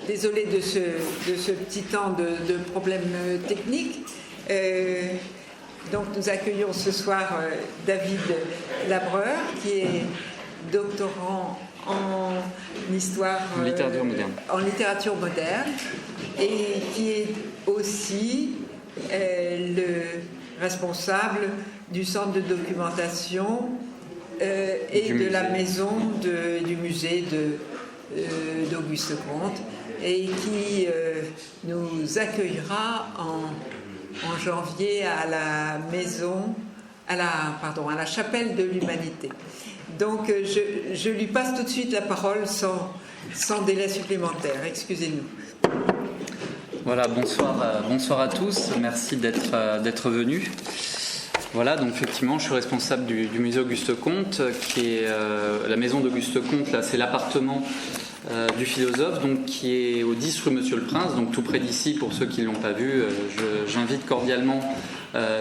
Désolée de ce petit temps de problèmes techniques. Donc nous accueillons ce soir David Labreur, qui est doctorant en histoire, en littérature moderne, et qui est aussi le responsable du centre de documentation et de la maison du musée d'Auguste Comte, et qui nous accueillera en janvier à la maison, à la chapelle de l'Humanité. Donc je lui passe tout de suite la parole sans délai supplémentaire. Excusez-nous. Voilà, bonsoir à tous. Merci d'être venus. Voilà, donc effectivement, je suis responsable du musée Auguste Comte, qui est la maison d'Auguste Comte. Là, c'est l'appartement du philosophe, donc qui est au 10 rue Monsieur le Prince, donc tout près d'ici. Pour ceux qui ne l'ont pas vu, j'invite cordialement.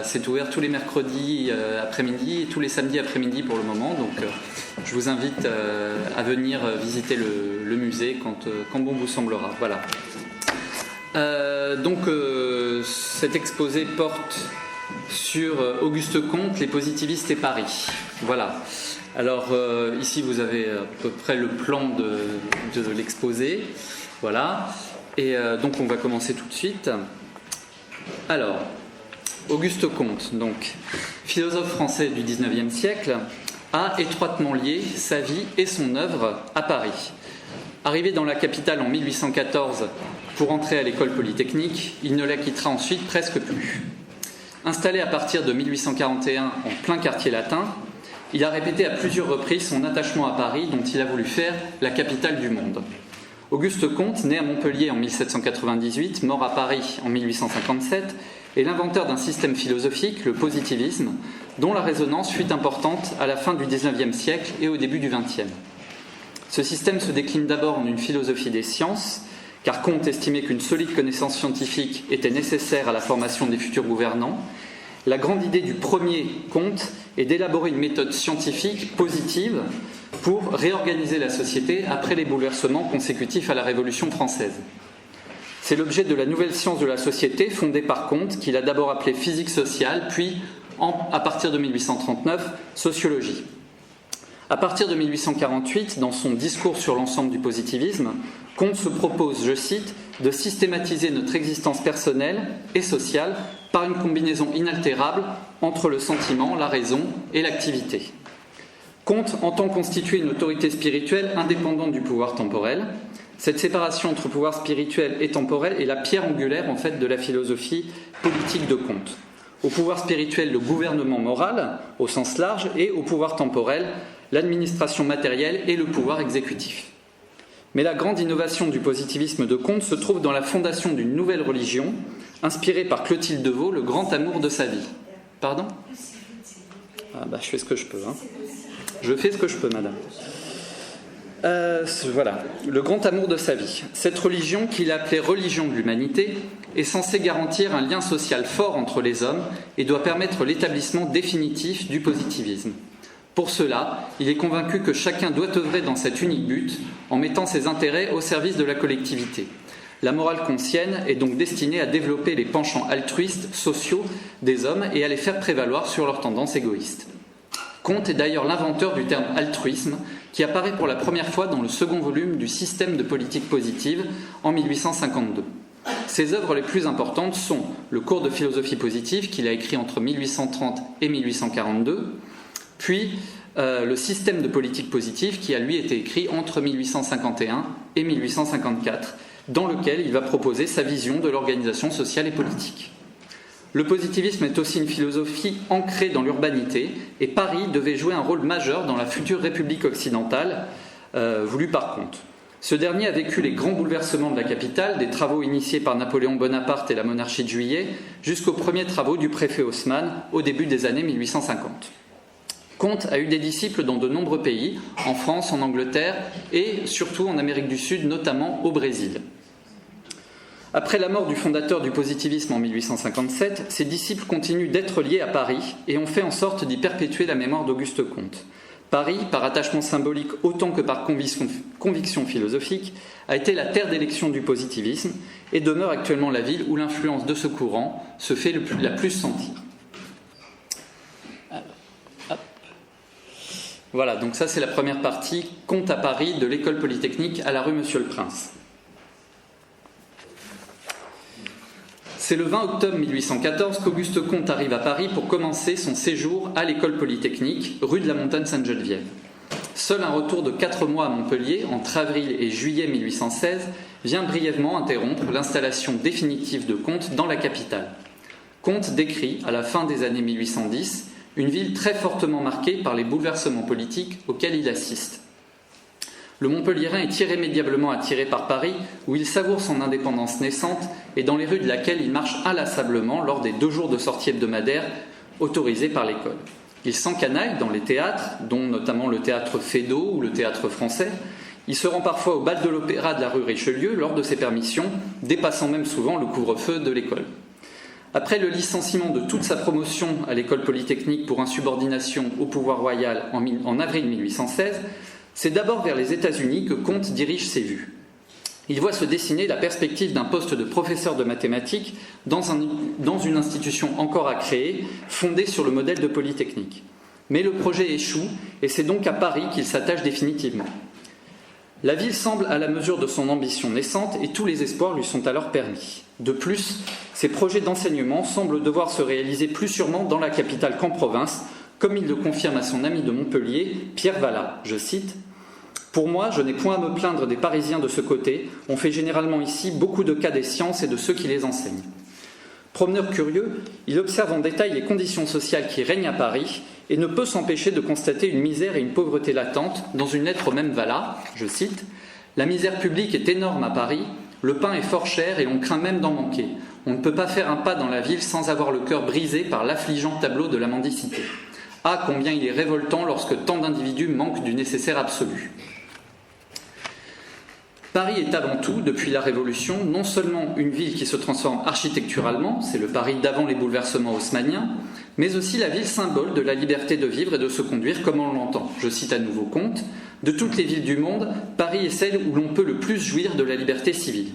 C'est ouvert tous les mercredis après-midi et tous les samedis après-midi pour le moment. Donc, je vous invite à venir visiter le musée quand bon vous semblera. Voilà. Donc, cet exposé porte sur Auguste Comte, les positivistes et Paris. Voilà. Alors ici vous avez à peu près le plan de l'exposé. Voilà. Et donc on va commencer tout de suite. Alors, Auguste Comte, donc philosophe français du XIXe siècle, a étroitement lié sa vie et son œuvre à Paris. Arrivé dans la capitale en 1814 pour entrer à l'école polytechnique, il ne la quittera ensuite presque plus. Installé à partir de 1841 en plein quartier latin, il a répété à plusieurs reprises son attachement à Paris, dont il a voulu faire la capitale du monde. Auguste Comte, né à Montpellier en 1798, mort à Paris en 1857, est l'inventeur d'un système philosophique, le positivisme, dont la résonance fut importante à la fin du XIXe siècle et au début du XXe. Ce système se décline d'abord en une philosophie des sciences, car Comte estimait qu'une solide connaissance scientifique était nécessaire à la formation des futurs gouvernants. La grande idée du premier Comte est d'élaborer une méthode scientifique positive pour réorganiser la société après les bouleversements consécutifs à la Révolution française. C'est l'objet de la nouvelle science de la société fondée par Comte, qu'il a d'abord appelée physique sociale, puis, à partir de 1839, sociologie. À partir de 1848, dans son discours sur l'ensemble du positivisme, Comte se propose, je cite, de systématiser notre existence personnelle et sociale par une combinaison inaltérable entre le sentiment, la raison et l'activité. Comte entend constituer une autorité spirituelle indépendante du pouvoir temporel. Cette séparation entre pouvoir spirituel et temporel est la pierre angulaire en fait de la philosophie politique de Comte. Au pouvoir spirituel, le gouvernement moral au sens large, et au pouvoir temporel, l'administration matérielle et le pouvoir exécutif. Mais la grande innovation du positivisme de Comte se trouve dans la fondation d'une nouvelle religion, inspirée par Clotilde de Vaux, le grand amour de sa vie. Pardon ? Je fais ce que je peux. Je fais ce que je peux, madame. Voilà, le grand amour de sa vie. Cette religion, qu'il appelait religion de l'humanité, est censée garantir un lien social fort entre les hommes et doit permettre l'établissement définitif du positivisme. Pour cela, il est convaincu que chacun doit œuvrer dans cet unique but en mettant ses intérêts au service de la collectivité. La morale kantienne est donc destinée à développer les penchants altruistes, sociaux des hommes et à les faire prévaloir sur leurs tendances égoïstes. Comte est d'ailleurs l'inventeur du terme altruisme, qui apparaît pour la première fois dans le second volume du Système de politique positive en 1852. Ses œuvres les plus importantes sont le cours de philosophie positive qu'il a écrit entre 1830 et 1842, puis le système de politique positive qui a lui été écrit entre 1851 et 1854, dans lequel il va proposer sa vision de l'organisation sociale et politique. Le positivisme est aussi une philosophie ancrée dans l'urbanité, et Paris devait jouer un rôle majeur dans la future République occidentale voulue par Comte. Ce dernier a vécu les grands bouleversements de la capitale, des travaux initiés par Napoléon Bonaparte et la monarchie de Juillet, jusqu'aux premiers travaux du préfet Haussmann au début des années 1850. Comte a eu des disciples dans de nombreux pays, en France, en Angleterre et surtout en Amérique du Sud, notamment au Brésil. Après la mort du fondateur du positivisme en 1857, ses disciples continuent d'être liés à Paris et ont fait en sorte d'y perpétuer la mémoire d'Auguste Comte. Paris, par attachement symbolique autant que par conviction philosophique, a été la terre d'élection du positivisme et demeure actuellement la ville où l'influence de ce courant se fait la plus sentir. Voilà, donc ça c'est la première partie, Comte à Paris, de l'école polytechnique à la rue Monsieur-le-Prince. C'est le 20 octobre 1814 qu'Auguste Comte arrive à Paris pour commencer son séjour à l'école polytechnique, rue de la Montagne-Sainte-Geneviève. Seul un retour de 4 mois à Montpellier, entre avril et juillet 1816, vient brièvement interrompre l'installation définitive de Comte dans la capitale. Comte décrit, à la fin des années 1810, une ville très fortement marquée par les bouleversements politiques auxquels il assiste. Le Montpelliérain est irrémédiablement attiré par Paris, où il savoure son indépendance naissante et dans les rues de laquelle il marche inlassablement lors des 2 jours de sortie hebdomadaire autorisés par l'école. Il s'encanaille dans les théâtres, dont notamment le théâtre Feydeau ou le théâtre français. Il se rend parfois au bal de l'Opéra de la rue Richelieu lors de ses permissions, dépassant même souvent le couvre-feu de l'école. Après le licenciement de toute sa promotion à l'école polytechnique pour insubordination au pouvoir royal en avril 1816, c'est d'abord vers les États-Unis que Comte dirige ses vues. Il voit se dessiner la perspective d'un poste de professeur de mathématiques dans une institution encore à créer, fondée sur le modèle de Polytechnique. Mais le projet échoue et c'est donc à Paris qu'il s'attache définitivement. La ville semble à la mesure de son ambition naissante et tous les espoirs lui sont alors permis. De plus, ses projets d'enseignement semblent devoir se réaliser plus sûrement dans la capitale qu'en province, comme il le confirme à son ami de Montpellier, Pierre Vallat, je cite « Pour moi, je n'ai point à me plaindre des Parisiens de ce côté, on fait généralement ici beaucoup de cas des sciences et de ceux qui les enseignent. » Promeneur curieux, il observe en détail les conditions sociales qui règnent à Paris et ne peut s'empêcher de constater une misère et une pauvreté latentes dans une lettre au même Vallat, je cite « La misère publique est énorme à Paris, le pain est fort cher et l'on craint même d'en manquer. On ne peut pas faire un pas dans la ville sans avoir le cœur brisé par l'affligeant tableau de la mendicité. Ah, combien il est révoltant lorsque tant d'individus manquent du nécessaire absolu. » Paris est avant tout, depuis la Révolution, non seulement une ville qui se transforme architecturalement, c'est le Paris d'avant les bouleversements haussmanniens, mais aussi la ville symbole de la liberté de vivre et de se conduire comme on l'entend. Je cite à nouveau Comte, « De toutes les villes du monde, Paris est celle où l'on peut le plus jouir de la liberté civile. »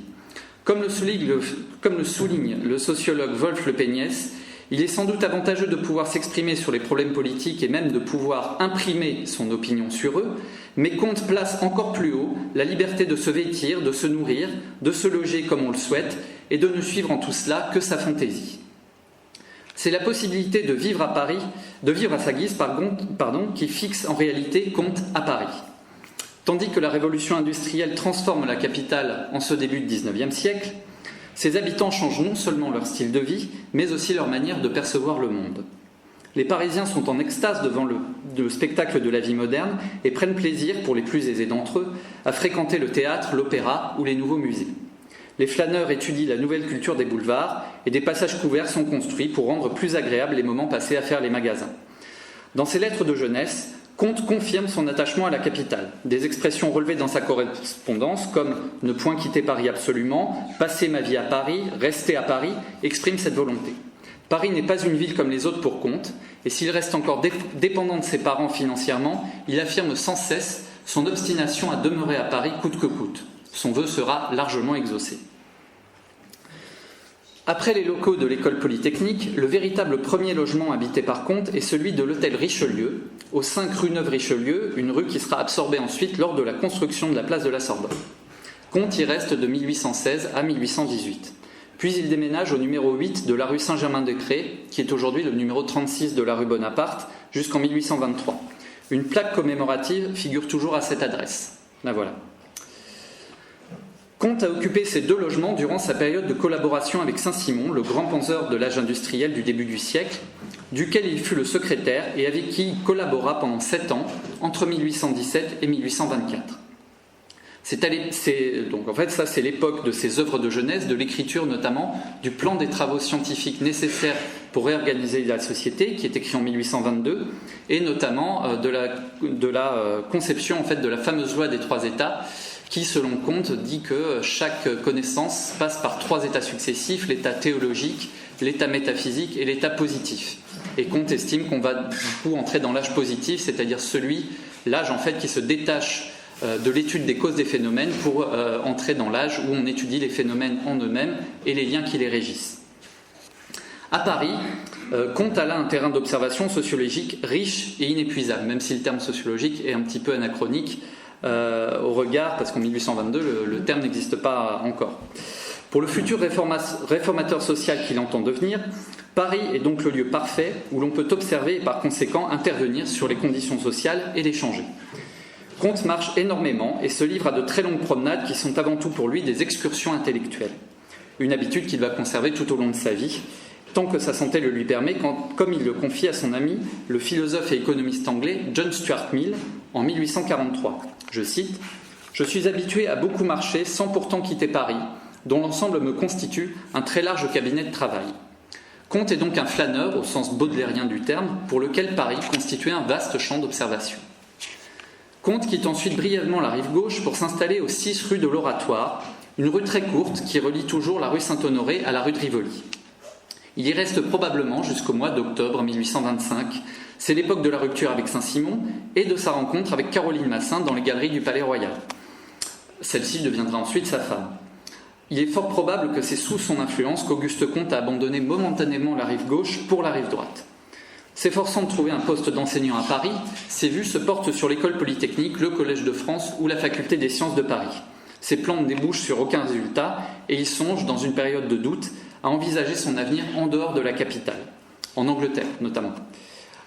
Comme le souligne le sociologue Wolf Le Péniès, il est sans doute avantageux de pouvoir s'exprimer sur les problèmes politiques et même de pouvoir imprimer son opinion sur eux, mais Comte place encore plus haut la liberté de se vêtir, de se nourrir, de se loger comme on le souhaite et de ne suivre en tout cela que sa fantaisie. C'est la possibilité de vivre à Paris, de vivre à sa guise, qui fixe en réalité Comte à Paris. Tandis que la révolution industrielle transforme la capitale en ce début du XIXe siècle, ses habitants changent non seulement leur style de vie, mais aussi leur manière de percevoir le monde. Les Parisiens sont en extase devant le spectacle de la vie moderne et prennent plaisir, pour les plus aisés d'entre eux, à fréquenter le théâtre, l'opéra ou les nouveaux musées. Les flâneurs étudient la nouvelle culture des boulevards et des passages couverts sont construits pour rendre plus agréables les moments passés à faire les magasins. Dans ses lettres de jeunesse, Comte confirme son attachement à la capitale. Des expressions relevées dans sa correspondance, comme « ne point quitter Paris absolument »,« passer ma vie à Paris »,« rester à Paris », expriment cette volonté. Paris n'est pas une ville comme les autres pour Comte, et s'il reste encore dépendant de ses parents financièrement, il affirme sans cesse son obstination à demeurer à Paris coûte que coûte. Son vœu sera largement exaucé. Après les locaux de l'école polytechnique, le véritable premier logement habité par Comte est celui de l'hôtel Richelieu, au 5 rue Neuve-Richelieu, une rue qui sera absorbée ensuite lors de la construction de la place de la Sorbonne. Comte y reste de 1816 à 1818. Puis il déménage au numéro 8 de la rue Saint-Germain-des-Prés, qui est aujourd'hui le numéro 36 de la rue Bonaparte, jusqu'en 1823. Une plaque commémorative figure toujours à cette adresse. La voilà. Comte a occupé ces 2 logements durant sa période de collaboration avec Saint-Simon, le grand penseur de l'âge industriel du début du siècle, duquel il fut le secrétaire et avec qui il collabora pendant 7 ans, entre 1817 et 1824. Donc en fait, ça c'est l'époque de ses œuvres de jeunesse, de l'écriture notamment, du plan des travaux scientifiques nécessaires pour réorganiser la société, qui est écrit en 1822, et notamment de la conception en fait de la fameuse loi des 3 états, qui, selon Comte, dit que chaque connaissance passe par 3 états successifs, l'état théologique, l'état métaphysique et l'état positif. Et Comte estime qu'on va du coup entrer dans l'âge positif, c'est-à-dire celui l'âge en fait qui se détache de l'étude des causes des phénomènes pour entrer dans l'âge où on étudie les phénomènes en eux-mêmes et les liens qui les régissent. À Paris, Comte a là un terrain d'observation sociologique riche et inépuisable, même si le terme sociologique est un petit peu anachronique au regard, parce qu'en 1822, le terme n'existe pas encore. Pour le futur réformateur social qu'il entend devenir, Paris est donc le lieu parfait où l'on peut observer et par conséquent intervenir sur les conditions sociales et les changer. Comte marche énormément et se livre à de très longues promenades qui sont avant tout pour lui des excursions intellectuelles. Une habitude qu'il va conserver tout au long de sa vie, tant que sa santé le lui permet, comme il le confie à son ami, le philosophe et économiste anglais John Stuart Mill, en 1843. Je cite « Je suis habitué à beaucoup marcher sans pourtant quitter Paris, dont l'ensemble me constitue un très large cabinet de travail. » Comte est donc un flâneur, au sens baudelairien du terme, pour lequel Paris constituait un vaste champ d'observation. Comte quitte ensuite brièvement la rive gauche pour s'installer aux 6 rue de l'Oratoire, une rue très courte qui relie toujours la rue Saint-Honoré à la rue de Rivoli. Il y reste probablement jusqu'au mois d'octobre 1825. C'est l'époque de la rupture avec Saint-Simon et de sa rencontre avec Caroline Massin dans les galeries du Palais Royal. Celle-ci deviendra ensuite sa femme. Il est fort probable que c'est sous son influence qu'Auguste Comte a abandonné momentanément la rive gauche pour la rive droite. S'efforçant de trouver un poste d'enseignant à Paris, ses vues se portent sur l'école polytechnique, le Collège de France ou la faculté des sciences de Paris. Ses plans ne débouchent sur aucun résultat et il songe, dans une période de doute, à envisager son avenir en dehors de la capitale, en Angleterre notamment.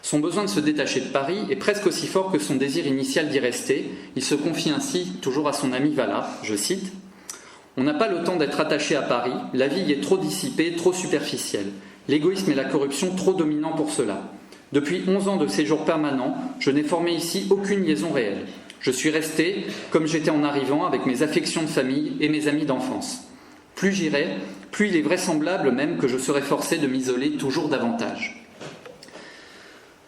Son besoin de se détacher de Paris est presque aussi fort que son désir initial d'y rester. Il se confie ainsi toujours à son ami Valla, je cite « On n'a pas le temps d'être attaché à Paris, la vie y est trop dissipée, trop superficielle. L'égoïsme et la corruption trop dominants pour cela. Depuis 11 ans de séjour permanent, je n'ai formé ici aucune liaison réelle. Je suis resté, comme j'étais en arrivant, avec mes affections de famille et mes amis d'enfance. Plus j'irai, plus il est vraisemblable même que je serai forcé de m'isoler toujours davantage. »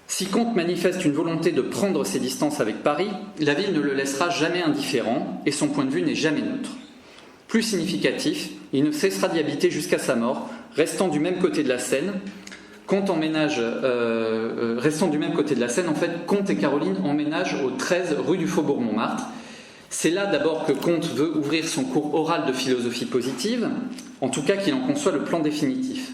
Si Comte manifeste une volonté de prendre ses distances avec Paris, la ville ne le laissera jamais indifférent et son point de vue n'est jamais neutre. Plus significatif, il ne cessera d'y habiter jusqu'à sa mort, restant du même côté de la Seine. Restant du même côté de la Seine, en fait, Comte et Caroline emménagent au 13 rue du Faubourg-Montmartre. C'est là d'abord que Comte veut ouvrir son cours oral de philosophie positive, en tout cas qu'il en conçoit le plan définitif.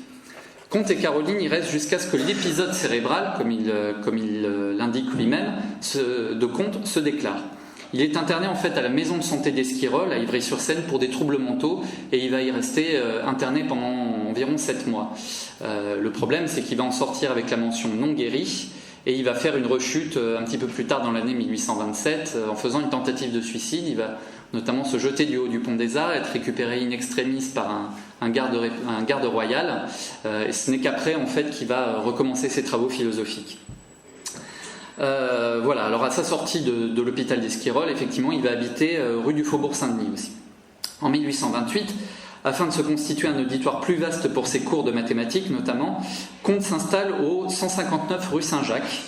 Comte et Caroline y restent jusqu'à ce que l'épisode cérébral, comme il l'indique lui-même, de Comte se déclare. Il est interné en fait à la maison de santé d'Esquirol, à Ivry-sur-Seine, pour des troubles mentaux, et il va y rester interné pendant environ 7 mois. Le problème, c'est qu'il va en sortir avec la mention non guéri, et il va faire une rechute un petit peu plus tard dans l'année 1827, en faisant une tentative de suicide. Il va notamment se jeter du haut du pont des Arts, être récupéré in extremis par un garde royal, et ce n'est qu'après en fait qu'il va recommencer ses travaux philosophiques. Voilà, alors à sa sortie de l'hôpital d'Esquirol, effectivement, il va habiter rue du Faubourg-Saint-Denis aussi. En 1828, afin de se constituer un auditoire plus vaste pour ses cours de mathématiques notamment, Comte s'installe au 159 rue Saint-Jacques,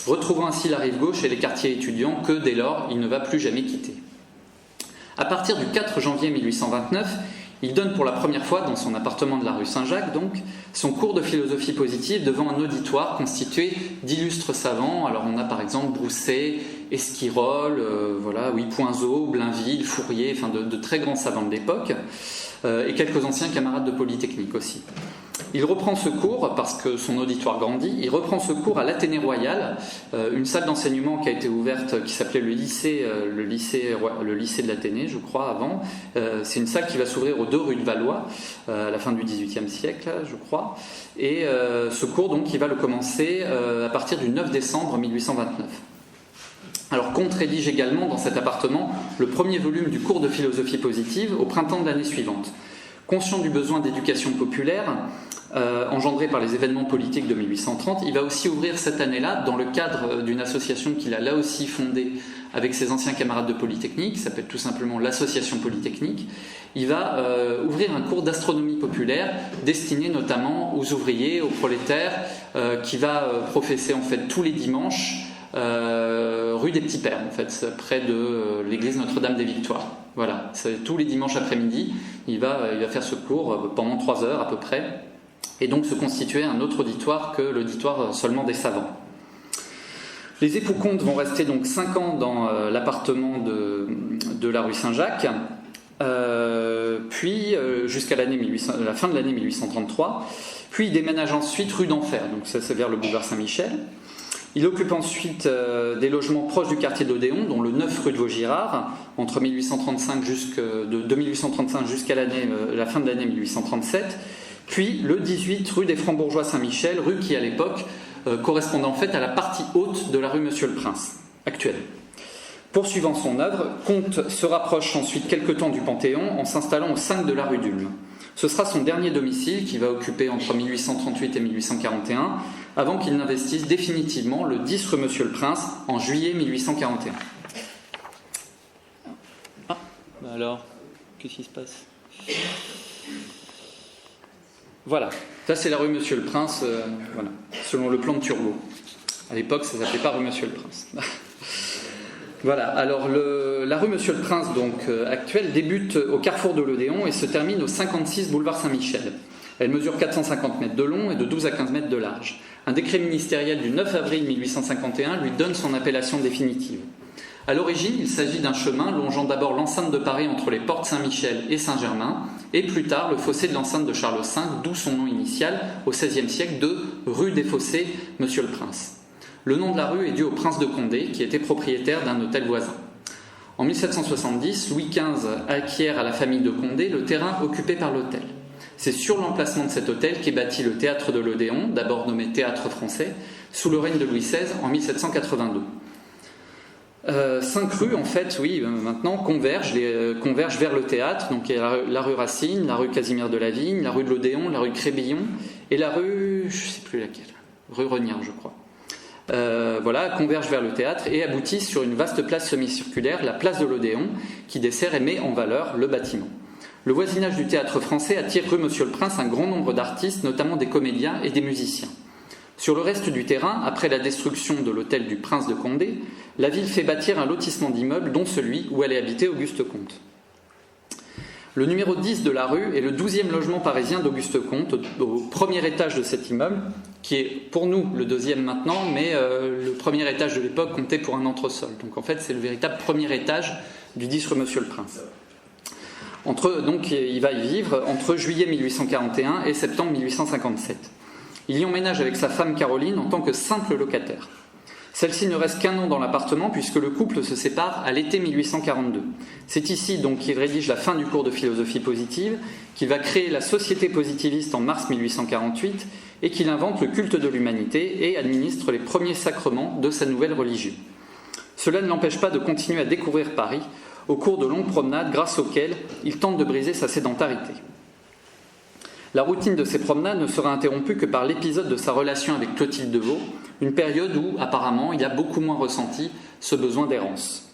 retrouvant ainsi la rive gauche et les quartiers étudiants que, dès lors, il ne va plus jamais quitter. À partir du 4 janvier 1829, il donne pour la première fois, dans son appartement de la rue Saint-Jacques, donc, son cours de philosophie positive devant un auditoire constitué d'illustres savants. Alors on a par exemple Broussais, Esquirol, Poinzeau, Blainville, Fourier, enfin de très grands savants de l'époque, et quelques anciens camarades de Polytechnique aussi. Il reprend ce cours, parce que son auditoire grandit, il reprend ce cours à l'Athénée Royal, une salle d'enseignement qui a été ouverte, qui s'appelait le lycée de l'Athénée, je crois, avant. C'est une salle qui va s'ouvrir aux 2 rue de Valois, à la fin du XVIIIe siècle, je crois. Et ce cours, donc, il va le commencer à partir du 9 décembre 1829. Alors, Comte rédige également, dans cet appartement, le premier volume du cours de philosophie positive au printemps de l'année suivante. Conscient du besoin d'éducation populaire, engendré par les événements politiques de 1830, il va aussi ouvrir cette année-là, dans le cadre d'une association qu'il a là aussi fondée avec ses anciens camarades de Polytechnique, qui s'appelle tout simplement l'Association Polytechnique. Il va ouvrir un cours d'astronomie populaire destiné notamment aux ouvriers, aux prolétaires, qui va professer en fait tous les dimanches rue des Petits Pères, en fait, près de l'église Notre-Dame des Victoires. Voilà, c'est tous les dimanches après-midi, il va faire ce cours pendant 3 heures à peu près, et donc se constituer un autre auditoire que l'auditoire seulement des savants. Les époux Comte vont rester donc 5 ans dans l'appartement de la rue Saint-Jacques, puis jusqu'à la fin de l'année 1833, puis il déménage ensuite rue d'Enfer, donc ça c'est vers le boulevard Saint-Michel. Il occupe ensuite des logements proches du quartier de l'Odéon, dont le 9 rue de Vaugirard, entre 1835 de 1835 jusqu'à la fin de l'année 1837, puis le 18 rue des Francs-Bourgeois Saint-Michel, rue qui à l'époque correspondait en fait à la partie haute de la rue Monsieur le Prince, actuelle. Poursuivant son œuvre, Comte se rapproche ensuite quelque temps du Panthéon en s'installant au 5 de la rue d'Ulm. Ce sera son dernier domicile qu'il va occuper entre 1838 et 1841, avant qu'il n'investisse définitivement le 10 rue Monsieur le Prince en juillet 1841. Ah, bah alors, qu'est-ce qui se passe ? Voilà, ça c'est la rue Monsieur le Prince, voilà, selon le plan de Turgot. À l'époque, ça ne s'appelait pas rue Monsieur le Prince. Voilà, alors la rue Monsieur le Prince, donc actuelle, débute au carrefour de l'Odéon et se termine au 56 boulevard Saint-Michel. Elle mesure 450 mètres de long et de 12 à 15 mètres de large. Un décret ministériel du 9 avril 1851 lui donne son appellation définitive. À l'origine, il s'agit d'un chemin longeant d'abord l'enceinte de Paris entre les portes Saint-Michel et Saint-Germain, et plus tard le fossé de l'enceinte de Charles V, d'où son nom initial au XVIe siècle de rue des Fossés, Monsieur le Prince. Le nom de la rue est dû au prince de Condé, qui était propriétaire d'un hôtel voisin. En 1770, Louis XV acquiert à la famille de Condé le terrain occupé par l'hôtel. C'est sur l'emplacement de cet hôtel qu'est bâti le théâtre de l'Odéon, d'abord nommé Théâtre Français, sous le règne de Louis XVI en 1782. 5 rues, en fait, maintenant convergent vers le théâtre. Donc il y a la rue Racine, la rue Casimir de la Vigne, la rue de l'Odéon, la rue Crébillon et la rue, je ne sais plus laquelle, rue Regnard, je crois. Convergent vers le théâtre et aboutissent sur une vaste place semi-circulaire, la place de l'Odéon, qui dessert et met en valeur le bâtiment. Le voisinage du théâtre français attire rue Monsieur le Prince un grand nombre d'artistes, notamment des comédiens et des musiciens. Sur le reste du terrain, après la destruction de l'hôtel du Prince de Condé, la ville fait bâtir un lotissement d'immeubles, dont celui où allait habiter Auguste Comte. Le numéro 10 de la rue est le 12e logement parisien d'Auguste Comte, au premier étage de cet immeuble, qui est pour nous le deuxième maintenant, mais le premier étage de l'époque comptait pour un entresol. Donc en fait, c'est le véritable premier étage du 10 rue Monsieur le Prince. Donc il va y vivre entre juillet 1841 et septembre 1857. Il y emménage avec sa femme Caroline en tant que simple locataire. Celle-ci ne reste qu'un an dans l'appartement puisque le couple se sépare à l'été 1842. C'est ici donc qu'il rédige la fin du cours de philosophie positive, qu'il va créer la Société positiviste en mars 1848 et qu'il invente le culte de l'humanité et administre les premiers sacrements de sa nouvelle religion. Cela ne l'empêche pas de continuer à découvrir Paris au cours de longues promenades grâce auxquelles il tente de briser sa sédentarité. La routine de ces promenades ne sera interrompue que par l'épisode de sa relation avec Clotilde Devaux, une période où, apparemment, il a beaucoup moins ressenti ce besoin d'errance.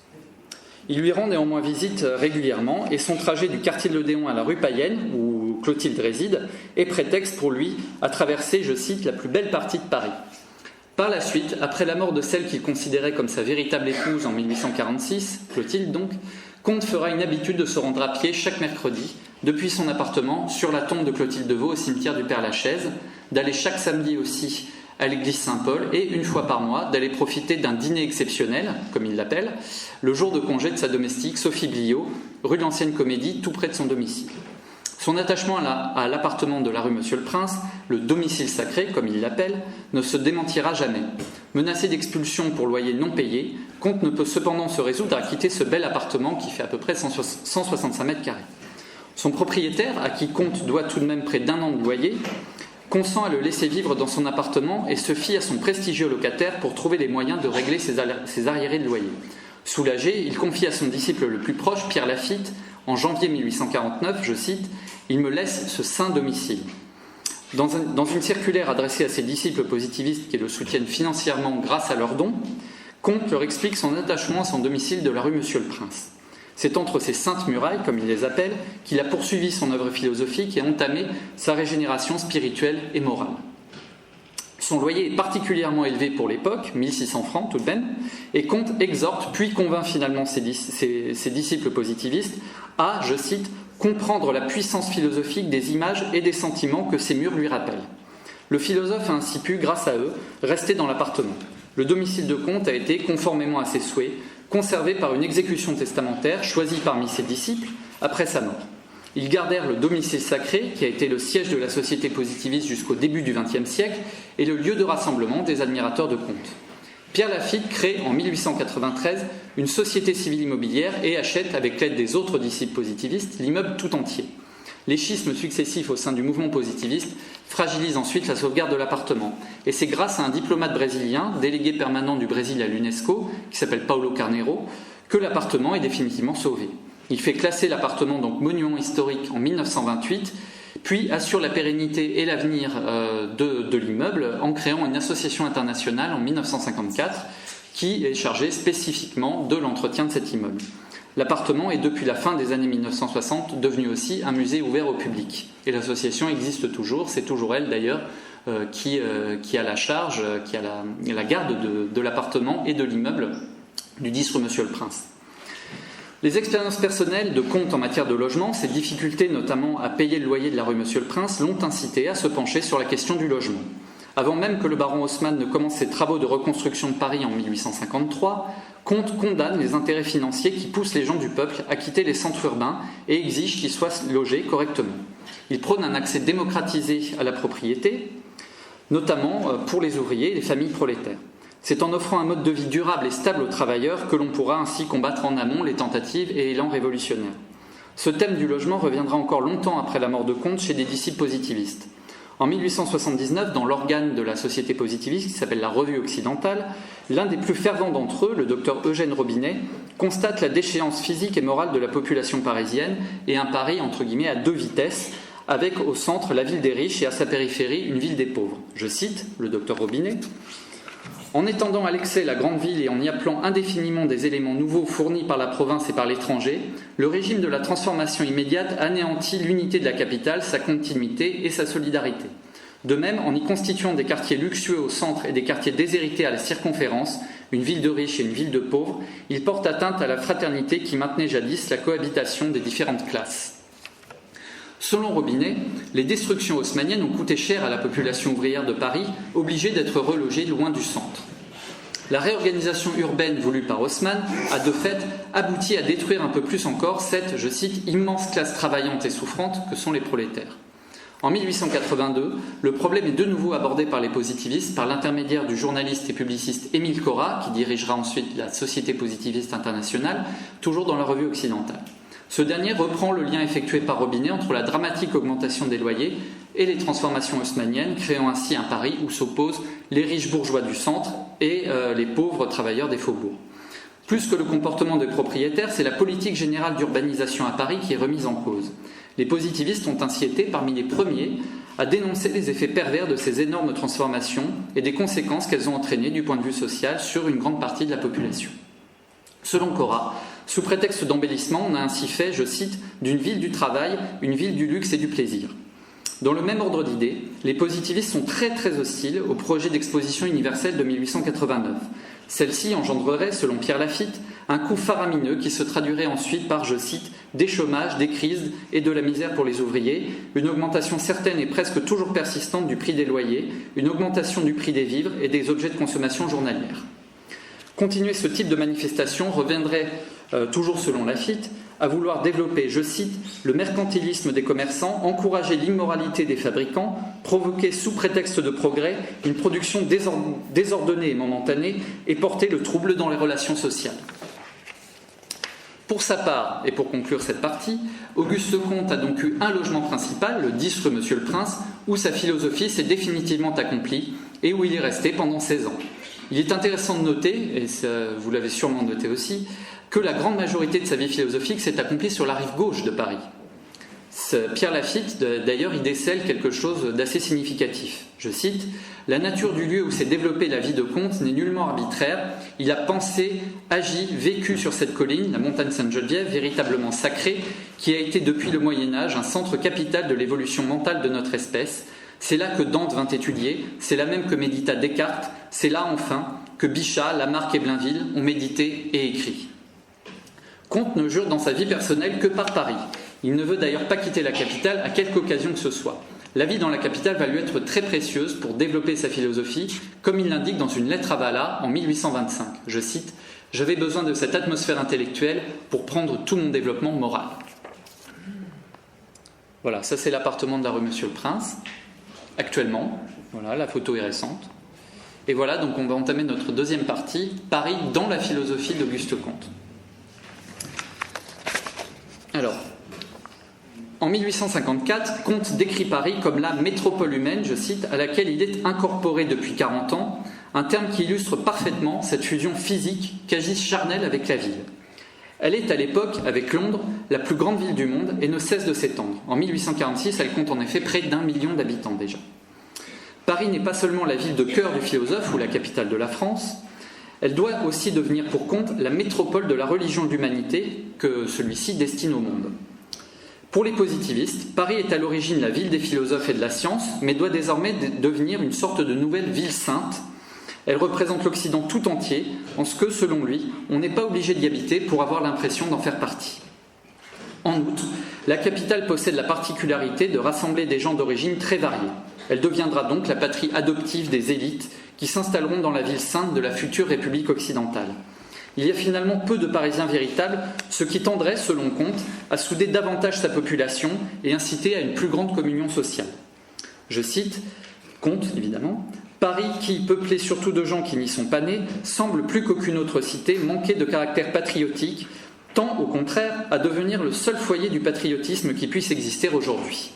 Il lui rend néanmoins visite régulièrement et son trajet du quartier de l'Odéon à la rue Payenne, où Clotilde réside, est prétexte pour lui à traverser, je cite, la plus belle partie de Paris. Par la suite, après la mort de celle qu'il considérait comme sa véritable épouse en 1846, Clotilde donc, Comte fera une habitude de se rendre à pied chaque mercredi, depuis son appartement, sur la tombe de Clotilde Devaux au cimetière du Père-Lachaise, d'aller chaque samedi aussi à l'église Saint-Paul et, une fois par mois, d'aller profiter d'un dîner exceptionnel, comme il l'appelle, le jour de congé de sa domestique Sophie Bliot, rue de l'Ancienne Comédie, tout près de son domicile. Son attachement à l'appartement de la rue Monsieur le Prince, le domicile sacré, comme il l'appelle, ne se démentira jamais. Menacé d'expulsion pour loyer non payé, Comte ne peut cependant se résoudre à quitter ce bel appartement qui fait à peu près 165 mètres carrés. Son propriétaire, à qui Comte doit tout de même près d'1 an de loyer, consent à le laisser vivre dans son appartement et se fie à son prestigieux locataire pour trouver les moyens de régler ses arriérés de loyer. Soulagé, il confie à son disciple le plus proche, Pierre Lafitte, en janvier 1849, je cite, « Il me laisse ce saint domicile ». Dans une circulaire adressée à ses disciples positivistes qui le soutiennent financièrement grâce à leurs dons, Comte leur explique son attachement à son domicile de la rue Monsieur le Prince. C'est entre ces saintes murailles, comme il les appelle, qu'il a poursuivi son œuvre philosophique et entamé sa régénération spirituelle et morale. Son loyer est particulièrement élevé pour l'époque, 1600 francs tout de même, et Comte exhorte puis convainc finalement ses disciples positivistes à, je cite, « comprendre la puissance philosophique des images et des sentiments que ces murs lui rappellent ». Le philosophe a ainsi pu, grâce à eux, rester dans l'appartement. Le domicile de Comte a été, conformément à ses souhaits, conservé par une exécution testamentaire choisie parmi ses disciples après sa mort. Ils gardèrent le domicile sacré, qui a été le siège de la société positiviste jusqu'au début du XXe siècle, et le lieu de rassemblement des admirateurs de Comte. Pierre Lafitte crée en 1893 une société civile immobilière et achète, avec l'aide des autres disciples positivistes, l'immeuble tout entier. Les schismes successifs au sein du mouvement positiviste fragilisent ensuite la sauvegarde de l'appartement. Et c'est grâce à un diplomate brésilien, délégué permanent du Brésil à l'UNESCO, qui s'appelle Paulo Carneiro, que l'appartement est définitivement sauvé. Il fait classer l'appartement donc monument historique en 1928, puis assure la pérennité et l'avenir de l'immeuble en créant une association internationale en 1954 qui est chargée spécifiquement de l'entretien de cet immeuble. L'appartement est depuis la fin des années 1960 devenu aussi un musée ouvert au public. Et l'association existe toujours, c'est toujours elle d'ailleurs qui a la charge, qui a la garde de l'appartement et de l'immeuble du 10 rue Monsieur le Prince. Les expériences personnelles de Comte en matière de logement, ses difficultés notamment à payer le loyer de la rue Monsieur le Prince, l'ont incité à se pencher sur la question du logement. Avant même que le baron Haussmann ne commence ses travaux de reconstruction de Paris en 1853, Comte condamne les intérêts financiers qui poussent les gens du peuple à quitter les centres urbains et exige qu'ils soient logés correctement. Il prône un accès démocratisé à la propriété, notamment pour les ouvriers et les familles prolétaires. C'est en offrant un mode de vie durable et stable aux travailleurs que l'on pourra ainsi combattre en amont les tentatives et élans révolutionnaires. Ce thème du logement reviendra encore longtemps après la mort de Comte chez des disciples positivistes. En 1879, dans l'organe de la société positiviste qui s'appelle la Revue occidentale, l'un des plus fervents d'entre eux, le docteur Eugène Robinet, constate la déchéance physique et morale de la population parisienne et un Paris entre guillemets à deux vitesses, avec au centre la ville des riches et à sa périphérie une ville des pauvres. Je cite le docteur Robinet. En étendant à l'excès la grande ville et en y appelant indéfiniment des éléments nouveaux fournis par la province et par l'étranger, le régime de la transformation immédiate anéantit l'unité de la capitale, sa continuité et sa solidarité. De même, en y constituant des quartiers luxueux au centre et des quartiers déshérités à la circonférence, une ville de riches et une ville de pauvres, il porte atteinte à la fraternité qui maintenait jadis la cohabitation des différentes classes. Selon Robinet, les destructions haussmanniennes ont coûté cher à la population ouvrière de Paris, obligée d'être relogée loin du centre. La réorganisation urbaine voulue par Haussmann a de fait abouti à détruire un peu plus encore cette, je cite, immense classe travaillante et souffrante que sont les prolétaires. En 1882, le problème est de nouveau abordé par les positivistes par l'intermédiaire du journaliste et publiciste Émile Cora, qui dirigera ensuite la Société positiviste internationale, toujours dans la Revue occidentale. Ce dernier reprend le lien effectué par Robinet entre la dramatique augmentation des loyers et les transformations haussmanniennes, créant ainsi un Paris où s'opposent les riches bourgeois du centre et les pauvres travailleurs des faubourgs. Plus que le comportement des propriétaires, c'est la politique générale d'urbanisation à Paris qui est remise en cause. Les positivistes ont ainsi été parmi les premiers à dénoncer les effets pervers de ces énormes transformations et des conséquences qu'elles ont entraînées du point de vue social sur une grande partie de la population. Selon Cora, sous prétexte d'embellissement, on a ainsi fait, je cite, d'une ville du travail une ville du luxe et du plaisir. Dans le même ordre d'idées, les positivistes sont très hostiles au projet d'exposition universelle de 1889. Celle-ci engendrerait, selon Pierre Lafitte, un coût faramineux qui se traduirait ensuite par, je cite, des chômages, des crises et de la misère pour les ouvriers, une augmentation certaine et presque toujours persistante du prix des loyers, une augmentation du prix des vivres et des objets de consommation journalière. Continuer ce type de manifestation reviendrait, toujours selon Lafitte, à vouloir développer, je cite, le mercantilisme des commerçants, encourager l'immoralité des fabricants, provoquer sous prétexte de progrès une production désordonnée et momentanée et porter le trouble dans les relations sociales. Pour sa part, et pour conclure cette partie, Auguste Comte a donc eu un logement principal, le 10 rue Monsieur le Prince, où sa philosophie s'est définitivement accomplie et où il est resté pendant 16 ans. Il est intéressant de noter, et ça, vous l'avez sûrement noté aussi, que la grande majorité de sa vie philosophique s'est accomplie sur la rive gauche de Paris. Pierre Lafitte, d'ailleurs, y décèle quelque chose d'assez significatif. Je cite, « La nature du lieu où s'est développée la vie de Comte n'est nullement arbitraire. Il a pensé, agi, vécu sur cette colline, la montagne Sainte-Geneviève, véritablement sacrée, qui a été depuis le Moyen-Âge un centre capital de l'évolution mentale de notre espèce. C'est là que Dante vint étudier, c'est là même que médita Descartes, c'est là enfin que Bichat, Lamarck et Blainville ont médité et écrit. » Comte ne jure dans sa vie personnelle que par Paris. Il ne veut d'ailleurs pas quitter la capitale à quelque occasion que ce soit. la vie dans la capitale va lui être très précieuse pour développer sa philosophie, comme il l'indique dans une lettre à Valla en 1825. Je cite « J'avais besoin de cette atmosphère intellectuelle pour prendre tout mon développement moral. » Voilà, ça c'est l'appartement de la rue Monsieur-le-Prince, actuellement. Voilà, la photo est récente. Et voilà, donc on va entamer notre deuxième partie, Paris dans la philosophie d'Auguste Comte. Alors, en 1854, Comte décrit Paris comme la métropole humaine, je cite, à laquelle il est incorporé depuis 40 ans, un terme qui illustre parfaitement cette fusion physique quasi charnelle avec la ville. Elle est à l'époque, avec Londres, la plus grande ville du monde et ne cesse de s'étendre. En 1846, elle compte en effet près d'1 million d'habitants déjà. Paris n'est pas seulement la ville de cœur du philosophe ou la capitale de la France, elle doit aussi devenir pour Comte la métropole de la religion de l'humanité que celui-ci destine au monde. Pour les positivistes, Paris est à l'origine la ville des philosophes et de la science, mais doit désormais devenir une sorte de nouvelle ville sainte. Elle représente l'Occident tout entier, en ce que, selon lui, on n'est pas obligé d'y habiter pour avoir l'impression d'en faire partie. En outre, la capitale possède la particularité de rassembler des gens d'origine très variées. Elle deviendra donc la patrie adoptive des élites qui s'installeront dans la ville sainte de la future République occidentale. Il y a finalement peu de Parisiens véritables, ce qui tendrait, selon Comte, à souder davantage sa population et inciter à une plus grande communion sociale. Je cite Comte, évidemment, « Paris, qui, peuplé surtout de gens qui n'y sont pas nés, semble plus qu'aucune autre cité manquer de caractère patriotique, tend au contraire à devenir le seul foyer du patriotisme qui puisse exister aujourd'hui.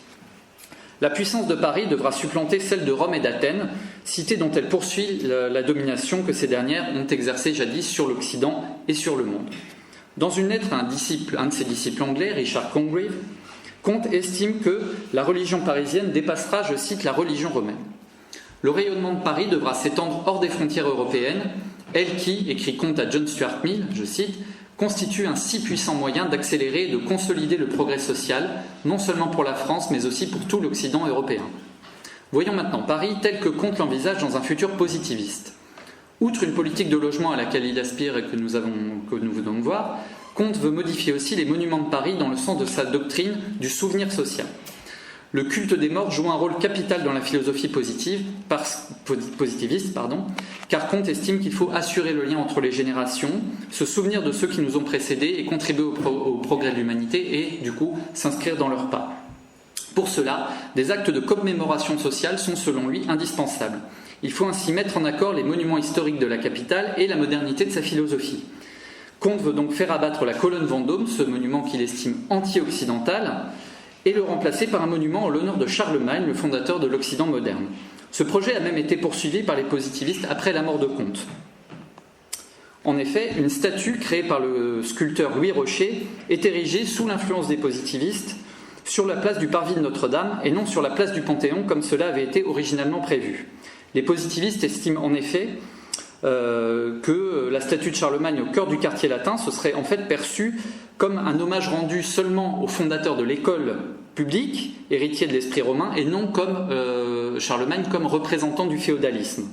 La puissance de Paris devra supplanter celle de Rome et d'Athènes, cités dont elle poursuit la domination que ces dernières ont exercée jadis sur l'Occident et sur le monde. » Dans une lettre à un de ses disciples anglais, Richard Congreve, Comte estime que la religion parisienne dépassera, je cite, la religion romaine. Le rayonnement de Paris devra s'étendre hors des frontières européennes, elle qui, écrit Comte à John Stuart Mill, je cite, constitue un si puissant moyen d'accélérer et de consolider le progrès social, non seulement pour la France, mais aussi pour tout l'Occident européen. Voyons maintenant Paris tel que Comte l'envisage dans un futur positiviste. Outre une politique de logement à laquelle il aspire et que nous venons de voir, Comte veut modifier aussi les monuments de Paris dans le sens de sa doctrine du souvenir social. Le culte des morts joue un rôle capital dans la philosophie positiviste, car Comte estime qu'il faut assurer le lien entre les générations, se souvenir de ceux qui nous ont précédés et contribuer au progrès de l'humanité et, du coup, s'inscrire dans leurs pas. Pour cela, des actes de commémoration sociale sont, selon lui, indispensables. Il faut ainsi mettre en accord les monuments historiques de la capitale et la modernité de sa philosophie. Comte veut donc faire abattre la colonne Vendôme, ce monument qu'il estime anti-occidental, et le remplacer par un monument en l'honneur de Charlemagne, le fondateur de l'Occident moderne. Ce projet a même été poursuivi par les positivistes après la mort de Comte. En effet, une statue créée par le sculpteur Louis Rocher est érigée sous l'influence des positivistes sur la place du Parvis de Notre-Dame et non sur la place du Panthéon comme cela avait été originalement prévu. Les positivistes estiment en effet que la statue de Charlemagne au cœur du quartier latin se serait en fait perçue comme un hommage rendu seulement au fondateur de l'école publique, héritier de l'esprit romain, et non comme Charlemagne comme représentant du féodalisme.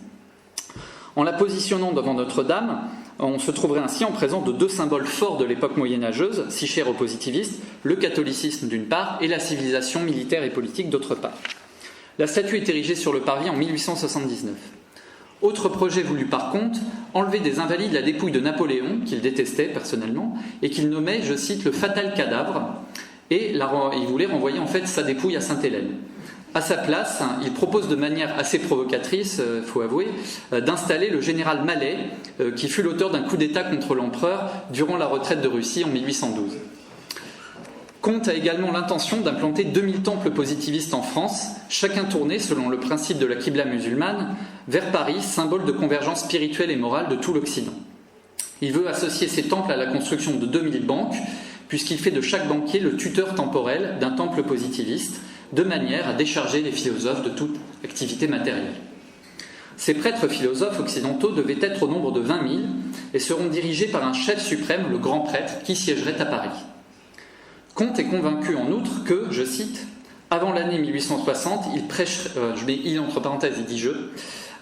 En la positionnant devant Notre-Dame, on se trouverait ainsi en présence de deux symboles forts de l'époque moyenâgeuse, si chers aux positivistes, le catholicisme d'une part et la civilisation militaire et politique d'autre part. La statue est érigée sur le parvis en 1879. Autre projet voulu par Comte, enlever des invalides la dépouille de Napoléon, qu'il détestait personnellement, et qu'il nommait, je cite, le fatal cadavre, et il voulait renvoyer en fait sa dépouille à Sainte-Hélène. À sa place, il propose de manière assez provocatrice, faut avouer, d'installer le général Mallet, qui fut l'auteur d'un coup d'État contre l'empereur durant la retraite de Russie en 1812. Comte a également l'intention d'implanter 2000 temples positivistes en France, chacun tourné, selon le principe de la Qibla musulmane, vers Paris, symbole de convergence spirituelle et morale de tout l'Occident. Il veut associer ces temples à la construction de 2000 banques, puisqu'il fait de chaque banquier le tuteur temporel d'un temple positiviste, de manière à décharger les philosophes de toute activité matérielle. Ces prêtres philosophes occidentaux devaient être au nombre de 20 000 et seront dirigés par un chef suprême, le grand prêtre, qui siégerait à Paris. Comte est convaincu en outre que, je cite, « Avant l'année 1860, il prêcherait... je mets « il » entre parenthèses, il dit « je ».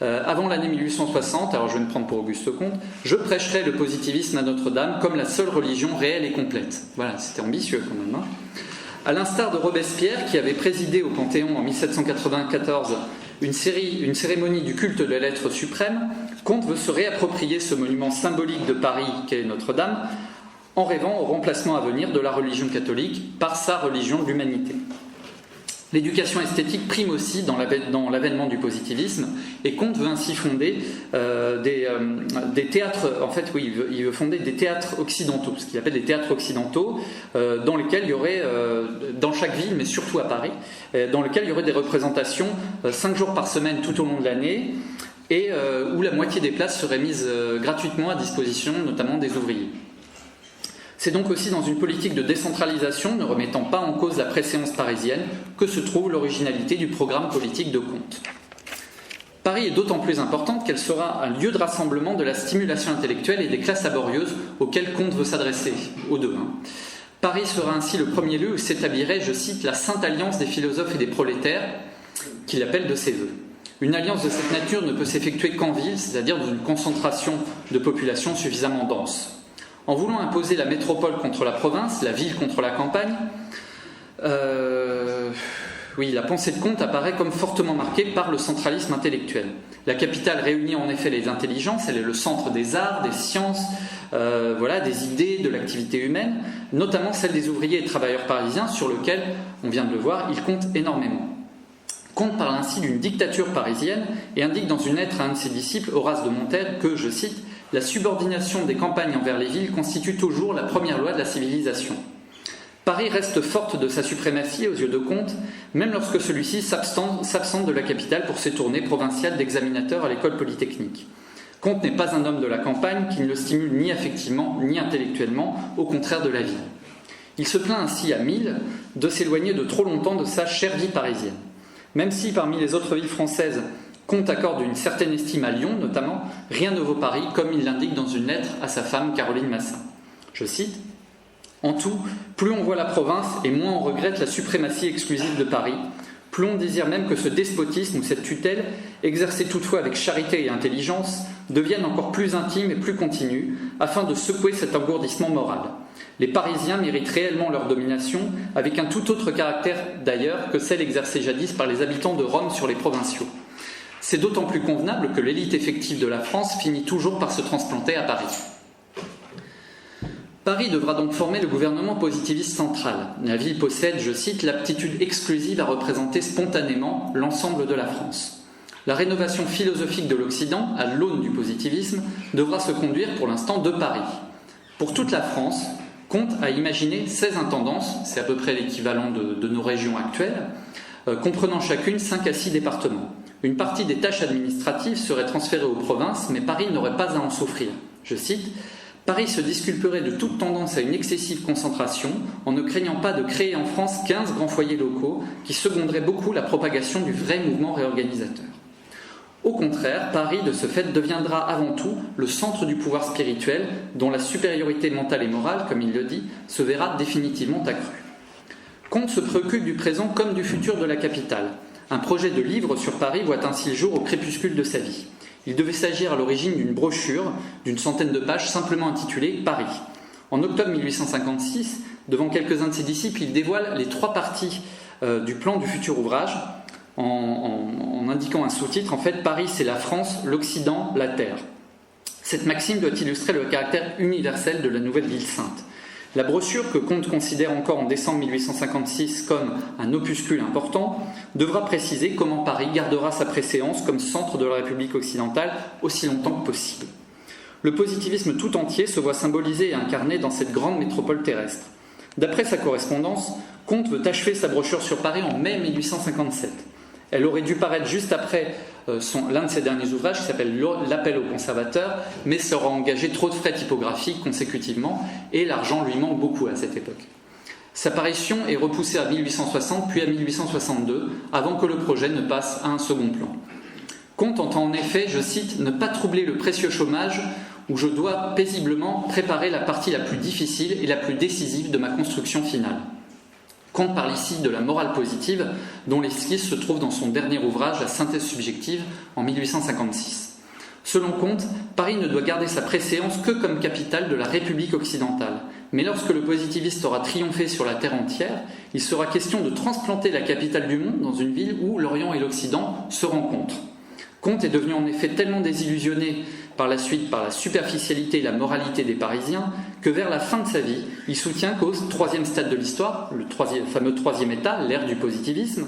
Avant l'année 1860, alors je vais me prendre pour Auguste Comte, je prêcherai le positivisme à Notre-Dame comme la seule religion réelle et complète. Voilà, c'était ambitieux quand même. À l'instar de Robespierre, qui avait présidé au Panthéon en 1794 une cérémonie du culte de la lettre suprême, Comte veut se réapproprier ce monument symbolique de Paris qu'est Notre-Dame, en rêvant au remplacement à venir de la religion catholique par sa religion de l'humanité. L'éducation esthétique prime aussi dans l'avènement du positivisme, et Comte veut ainsi fonder des théâtres. En fait, oui, il veut fonder des théâtres occidentaux, ce qu'il appelle des théâtres occidentaux, dans lesquels il y aurait, dans chaque ville, mais surtout à Paris, dans lesquels il y aurait des représentations 5 jours par semaine tout au long de l'année, et où la moitié des places seraient mises gratuitement à disposition, notamment des ouvriers. C'est donc aussi dans une politique de décentralisation, ne remettant pas en cause la préséance parisienne, que se trouve l'originalité du programme politique de Comte. Paris est d'autant plus importante qu'elle sera un lieu de rassemblement de la stimulation intellectuelle et des classes laborieuses auxquelles Comte veut s'adresser, aux deux. Paris sera ainsi le premier lieu où s'établirait, je cite, la sainte alliance des philosophes et des prolétaires, qu'il appelle de ses vœux. Une alliance de cette nature ne peut s'effectuer qu'en ville, c'est-à-dire dans une concentration de population suffisamment dense. En voulant imposer la métropole contre la province, la ville contre la campagne, la pensée de Comte apparaît comme fortement marquée par le centralisme intellectuel. La capitale réunit en effet les intelligences, elle est le centre des arts, des sciences, des idées, de l'activité humaine, notamment celle des ouvriers et travailleurs parisiens, sur lequel, on vient de le voir, il compte énormément. Comte parle ainsi d'une dictature parisienne et indique dans une lettre à un de ses disciples, Horace de Montel, que, je cite, « La subordination des campagnes envers les villes constitue toujours la première loi de la civilisation. » Paris reste forte de sa suprématie aux yeux de Comte, même lorsque celui-ci s'absente de la capitale pour ses tournées provinciales d'examinateur à l'école polytechnique. Comte n'est pas un homme de la campagne qui ne le stimule ni affectivement ni intellectuellement, au contraire de la ville. Il se plaint ainsi à Mille de s'éloigner de trop longtemps de sa chère vie parisienne. Même si parmi les autres villes françaises, Comte accorde une certaine estime à Lyon notamment, rien ne vaut Paris, comme il l'indique dans une lettre à sa femme Caroline Massin. Je cite, « En tout, plus on voit la province et moins on regrette la suprématie exclusive de Paris, plus on désire même que ce despotisme ou cette tutelle, exercée toutefois avec charité et intelligence, devienne encore plus intime et plus continue, afin de secouer cet engourdissement moral. Les Parisiens méritent réellement leur domination, avec un tout autre caractère d'ailleurs que celle exercée jadis par les habitants de Rome sur les provinciaux. C'est d'autant plus convenable que l'élite effective de la France finit toujours par se transplanter à Paris. » Paris devra donc former le gouvernement positiviste central. La ville possède, je cite, l'aptitude exclusive à représenter spontanément l'ensemble de la France. La rénovation philosophique de l'Occident, à l'aune du positivisme, devra se conduire pour l'instant de Paris. Pour toute la France, Comte a imaginé 16 intendances, c'est à peu près l'équivalent de nos régions actuelles, comprenant chacune 5 à 6 départements. Une partie des tâches administratives serait transférée aux provinces, mais Paris n'aurait pas à en souffrir. Je cite, « Paris se disculperait de toute tendance à une excessive concentration en ne craignant pas de créer en France 15 grands foyers locaux qui seconderaient beaucoup la propagation du vrai mouvement réorganisateur. Au contraire, Paris, de ce fait, deviendra avant tout le centre du pouvoir spirituel dont la supériorité mentale et morale, comme il le dit, se verra définitivement accrue. » Comte se préoccupe du présent comme du futur de la capitale. Un projet de livre sur Paris voit ainsi le jour au crépuscule de sa vie. Il devait s'agir à l'origine d'une brochure d'une centaine de pages simplement intitulée « Paris ». En octobre 1856, devant quelques-uns de ses disciples, il dévoile les 3 parties du plan du futur ouvrage en indiquant un sous-titre, en fait, « Paris, c'est la France, l'Occident, la Terre ». Cette maxime doit illustrer le caractère universel de la nouvelle ville sainte. La brochure, que Comte considère encore en décembre 1856 comme un opuscule important, devra préciser comment Paris gardera sa préséance comme centre de la République occidentale aussi longtemps que possible. Le positivisme tout entier se voit symbolisé et incarné dans cette grande métropole terrestre. D'après sa correspondance, Comte veut achever sa brochure sur Paris en mai 1857. Elle aurait dû paraître juste après l'un de ses derniers ouvrages qui s'appelle L'Appel aux conservateurs, mais ça aura engagé trop de frais typographiques consécutivement et l'argent lui manque beaucoup à cette époque. Sa parution est repoussée à 1860 puis à 1862 avant que le projet ne passe à un second plan. Comte entend en effet, je cite, « ne pas troubler le précieux chômage où je dois paisiblement préparer la partie la plus difficile et la plus décisive de ma construction finale. » Comte parle ici de la morale positive, dont l'esquisse se trouve dans son dernier ouvrage, La synthèse subjective, en 1856. Selon Comte, Paris ne doit garder sa préséance que comme capitale de la République occidentale. mais lorsque le positiviste aura triomphé sur la terre entière, il sera question de transplanter la capitale du monde dans une ville où l'Orient et l'Occident se rencontrent. Comte est devenu en effet tellement désillusionné par la suite par la superficialité et la moralité des Parisiens que vers la fin de sa vie, il soutient qu'au troisième stade de l'histoire, le fameux troisième état, l'ère du positivisme,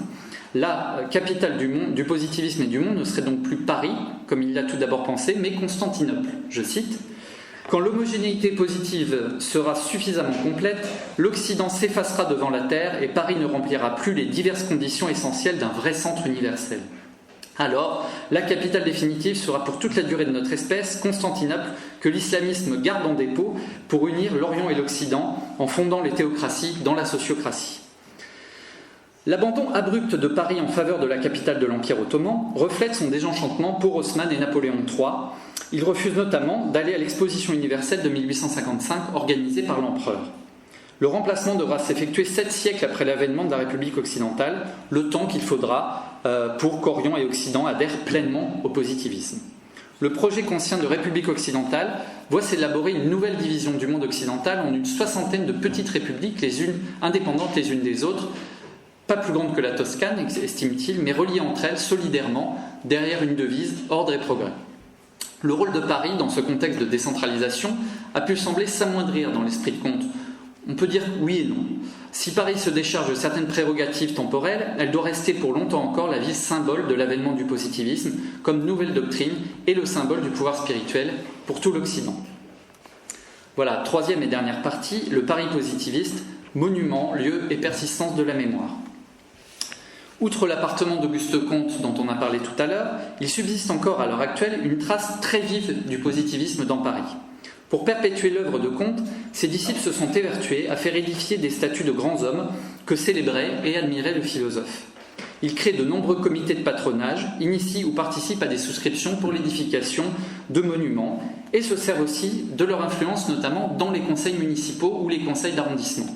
la capitale du positivisme et du monde ne serait donc plus Paris, comme il l'a tout d'abord pensé, mais Constantinople. Je cite: « Quand l'homogénéité positive sera suffisamment complète, l'Occident s'effacera devant la Terre et Paris ne remplira plus les diverses conditions essentielles d'un vrai centre universel. Alors, la capitale définitive sera pour toute la durée de notre espèce Constantinople, que l'islamisme garde en dépôt pour unir l'Orient et l'Occident en fondant les théocraties dans la sociocratie. » L'abandon abrupt de Paris en faveur de la capitale de l'Empire ottoman reflète son désenchantement pour Haussmann et Napoléon III. Il refuse notamment d'aller à l'exposition universelle de 1855 organisée par l'empereur. Le remplacement devra s'effectuer 7 siècles après l'avènement de la République occidentale, le temps qu'il faudra pour qu'Orient et Occident adhèrent pleinement au positivisme. Le projet conscient de République occidentale voit s'élaborer une nouvelle division du monde occidental en une soixantaine de petites républiques, les unes indépendantes les unes des autres, pas plus grandes que la Toscane, estime-t-il, mais reliées entre elles solidairement derrière une devise « ordre et progrès ». Le rôle de Paris dans ce contexte de décentralisation a pu sembler s'amoindrir dans l'esprit de Comte. On peut dire oui et non. Si Paris se décharge de certaines prérogatives temporelles, elle doit rester pour longtemps encore la ville symbole de l'avènement du positivisme comme nouvelle doctrine et le symbole du pouvoir spirituel pour tout l'Occident. Voilà, troisième et dernière partie, le Paris positiviste, monument, lieu et persistance de la mémoire. Outre l'appartement d'Auguste Comte dont on a parlé tout à l'heure, il subsiste encore à l'heure actuelle une trace très vive du positivisme dans Paris. Pour perpétuer l'œuvre de Comte, ses disciples se sont évertués à faire édifier des statues de grands hommes que célébrait et admirait le philosophe. Il crée de nombreux comités de patronage, initie ou participe à des souscriptions pour l'édification de monuments et se sert aussi de leur influence notamment dans les conseils municipaux ou les conseils d'arrondissement.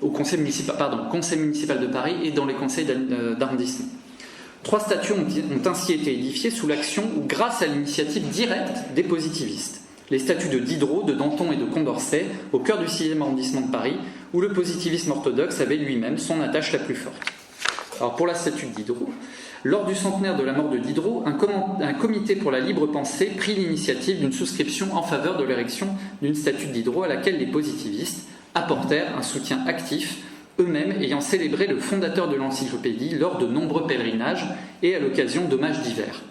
Au conseil municipal de Paris et dans les conseils d'arrondissement. 3 statues ont ainsi été édifiées sous l'action ou grâce à l'initiative directe des positivistes. Les statues de Diderot, de Danton et de Condorcet, au cœur du 6e arrondissement de Paris, où le positivisme orthodoxe avait lui-même son attache la plus forte. Alors pour la statue de Diderot, lors du centenaire de la mort de Diderot, un comité pour la libre pensée prit l'initiative d'une souscription en faveur de l'érection d'une statue de Diderot à laquelle les positivistes apportèrent un soutien actif, eux-mêmes ayant célébré le fondateur de l'encyclopédie lors de nombreux pèlerinages et à l'occasion d'hommages divers.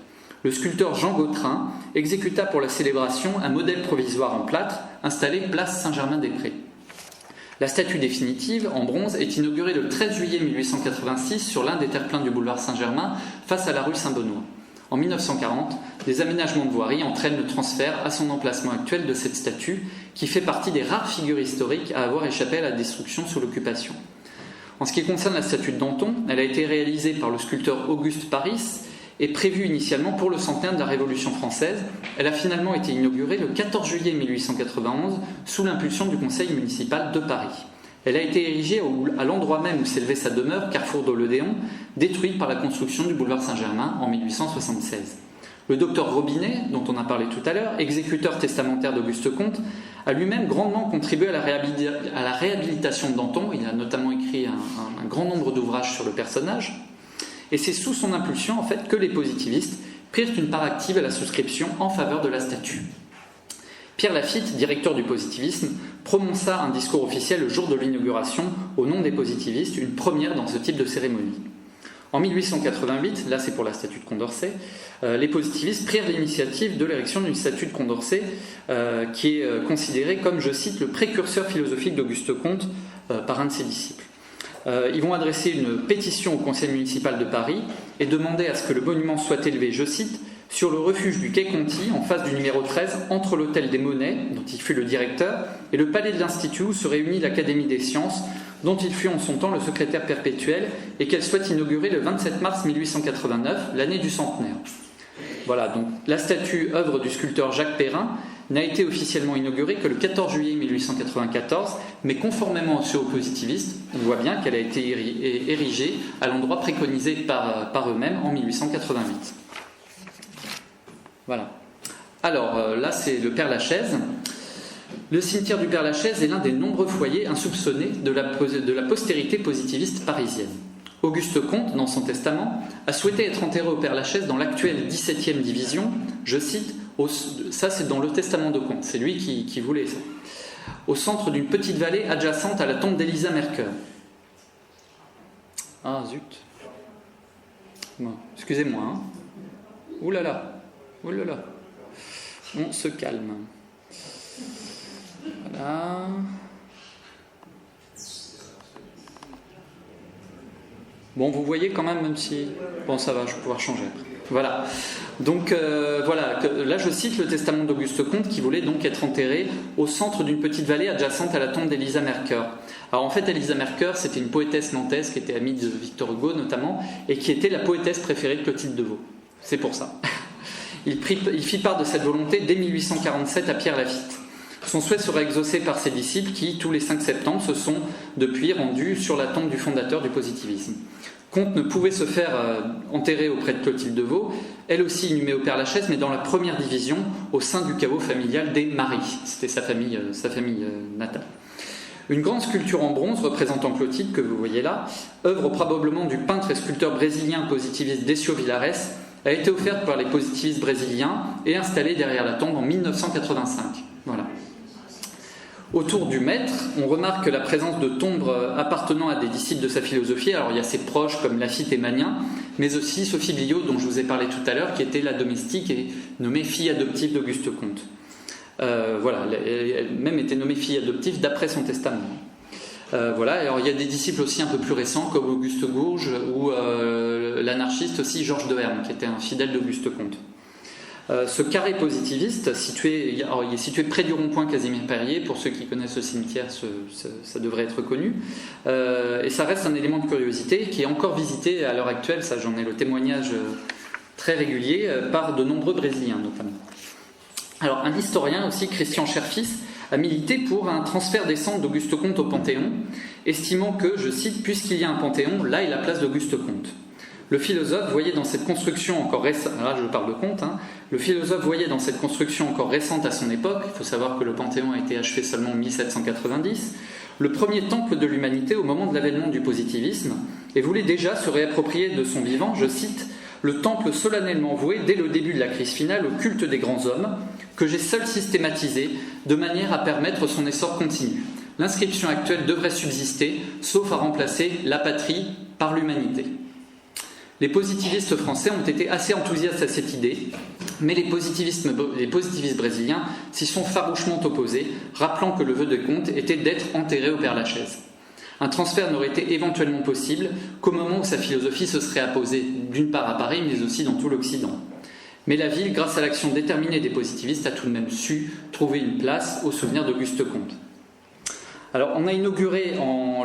Le sculpteur Jean Gautrin exécuta pour la célébration un modèle provisoire en plâtre installé place Saint-Germain-des-Prés. La statue définitive, en bronze, est inaugurée le 13 juillet 1886 sur l'un des terre-pleins du boulevard Saint-Germain, face à la rue Saint-Benoît. En 1940, des aménagements de voirie entraînent le transfert à son emplacement actuel de cette statue, qui fait partie des rares figures historiques à avoir échappé à la destruction sous l'occupation. En ce qui concerne la statue de Danton, elle a été réalisée par le sculpteur Auguste Paris et prévue initialement pour le centenaire de la Révolution française. Elle a finalement été inaugurée le 14 juillet 1891 sous l'impulsion du conseil municipal de Paris. Elle a été érigée à l'endroit même où s'élevait sa demeure, carrefour de l'Odéon, détruite par la construction du boulevard Saint-Germain en 1876. Le docteur Robinet, dont on a parlé tout à l'heure, exécuteur testamentaire d'Auguste Comte, a lui-même grandement contribué à la réhabilitation de Danton. Il a notamment écrit un grand nombre d'ouvrages sur le personnage. Et c'est sous son impulsion en fait, que les positivistes prirent une part active à la souscription en faveur de la statue. Pierre Lafitte, directeur du positivisme, prononça un discours officiel le jour de l'inauguration au nom des positivistes, une première dans ce type de cérémonie. En 1888, là c'est pour la statue de Condorcet, les positivistes prirent l'initiative de l'érection d'une statue de Condorcet qui est considérée comme, je cite, le précurseur philosophique d'Auguste Comte par un de ses disciples. Ils vont adresser une pétition au conseil municipal de Paris et demander à ce que le monument soit élevé, je cite, sur le refuge du quai Conti, en face du numéro 13, entre l'hôtel des Monnaies, dont il fut le directeur, et le palais de l'Institut où se réunit l'Académie des sciences, dont il fut en son temps le secrétaire perpétuel, et qu'elle soit inaugurée le 27 mars 1889, l'année du centenaire. Voilà, donc la statue, œuvre du sculpteur Jacques Perrin, n'a été officiellement inaugurée que le 14 juillet 1894, mais conformément aux positivistes, on voit bien qu'elle a été érigée à l'endroit préconisé par eux-mêmes en 1888. Voilà. Alors là, c'est le Père Lachaise. Le cimetière du Père-Lachaise est l'un des nombreux foyers insoupçonnés de la postérité positiviste parisienne. Auguste Comte, dans son testament, a souhaité être enterré au Père-Lachaise dans l'actuelle 17e division, je cite, ça c'est dans le testament de Comte, c'est lui qui voulait ça, au centre d'une petite vallée adjacente à la tombe d'Elisa Mercœur. Ah zut. Bon, excusez-moi. Hein. Ouh là là. Ouh là là. On se calme. Voilà. Bon, vous voyez quand même si... Bon, ça va, je vais pouvoir changer après. Voilà. Donc, voilà. Là, je cite le testament d'Auguste Comte qui voulait donc être enterré au centre d'une petite vallée adjacente à la tombe d'Elisa Mercœur. Alors, en fait, Elisa Mercœur, c'était une poétesse nantaise qui était amie de Victor Hugo, notamment, et qui était la poétesse préférée de Clotilde Devaux. C'est pour ça. Il fit part de cette volonté dès 1847 à Pierre Lafitte. Son souhait sera exaucé par ses disciples qui, tous les 5 septembre, se sont depuis rendus sur la tombe du fondateur du positivisme. Comte ne pouvait se faire enterrer auprès de Clotilde Devaux, elle aussi inhumée au Père-Lachaise, mais dans la première division, au sein du caveau familial des Maris. C'était sa famille natale. Une grande sculpture en bronze représentant Clotilde, que vous voyez là, œuvre probablement du peintre et sculpteur brésilien positiviste Décio Vilares, a été offerte par les positivistes brésiliens et installée derrière la tombe en 1985. Voilà. Autour du maître, on remarque la présence de tombes appartenant à des disciples de sa philosophie. Alors il y a ses proches comme Lafitte et Magnin, mais aussi Sophie Bliot, dont je vous ai parlé tout à l'heure, qui était la domestique et nommée fille adoptive d'Auguste Comte. Voilà, elle même était nommée fille adoptive d'après son testament. Voilà. Alors il y a des disciples aussi un peu plus récents comme Auguste Gourge ou l'anarchiste aussi Georges de Herme, qui était un fidèle d'Auguste Comte. Ce carré positiviste, il est situé près du rond-point Casimir-Périer. Pour ceux qui connaissent ce cimetière, ça devrait être connu. Et ça reste un élément de curiosité qui est encore visité à l'heure actuelle, ça j'en ai le témoignage très régulier, par de nombreux Brésiliens notamment. Alors un historien aussi, Christian Cherfis, a milité pour un transfert des cendres d'Auguste Comte au Panthéon, estimant que, je cite, « puisqu'il y a un Panthéon, là est la place d'Auguste Comte ». Le philosophe voyait dans cette construction encore récente, là je parle de Comte, le philosophe voyait dans cette construction encore récente à son époque, il faut savoir que le Panthéon a été achevé seulement en 1790, le premier temple de l'humanité au moment de l'avènement du positivisme, et voulait déjà se réapproprier de son vivant, je cite, « le temple solennellement voué dès le début de la crise finale au culte des grands hommes, que j'ai seul systématisé, de manière à permettre son essor continu. L'inscription actuelle devrait subsister, sauf à remplacer la patrie par l'humanité. » Les positivistes français ont été assez enthousiastes à cette idée, mais les positivistes brésiliens s'y sont farouchement opposés, rappelant que le vœu de Comte était d'être enterré au Père-Lachaise. Un transfert n'aurait été éventuellement possible qu'au moment où sa philosophie se serait apposée d'une part à Paris, mais aussi dans tout l'Occident. Mais la ville, grâce à l'action déterminée des positivistes, a tout de même su trouver une place au souvenir d'Auguste Comte. Alors, on a inauguré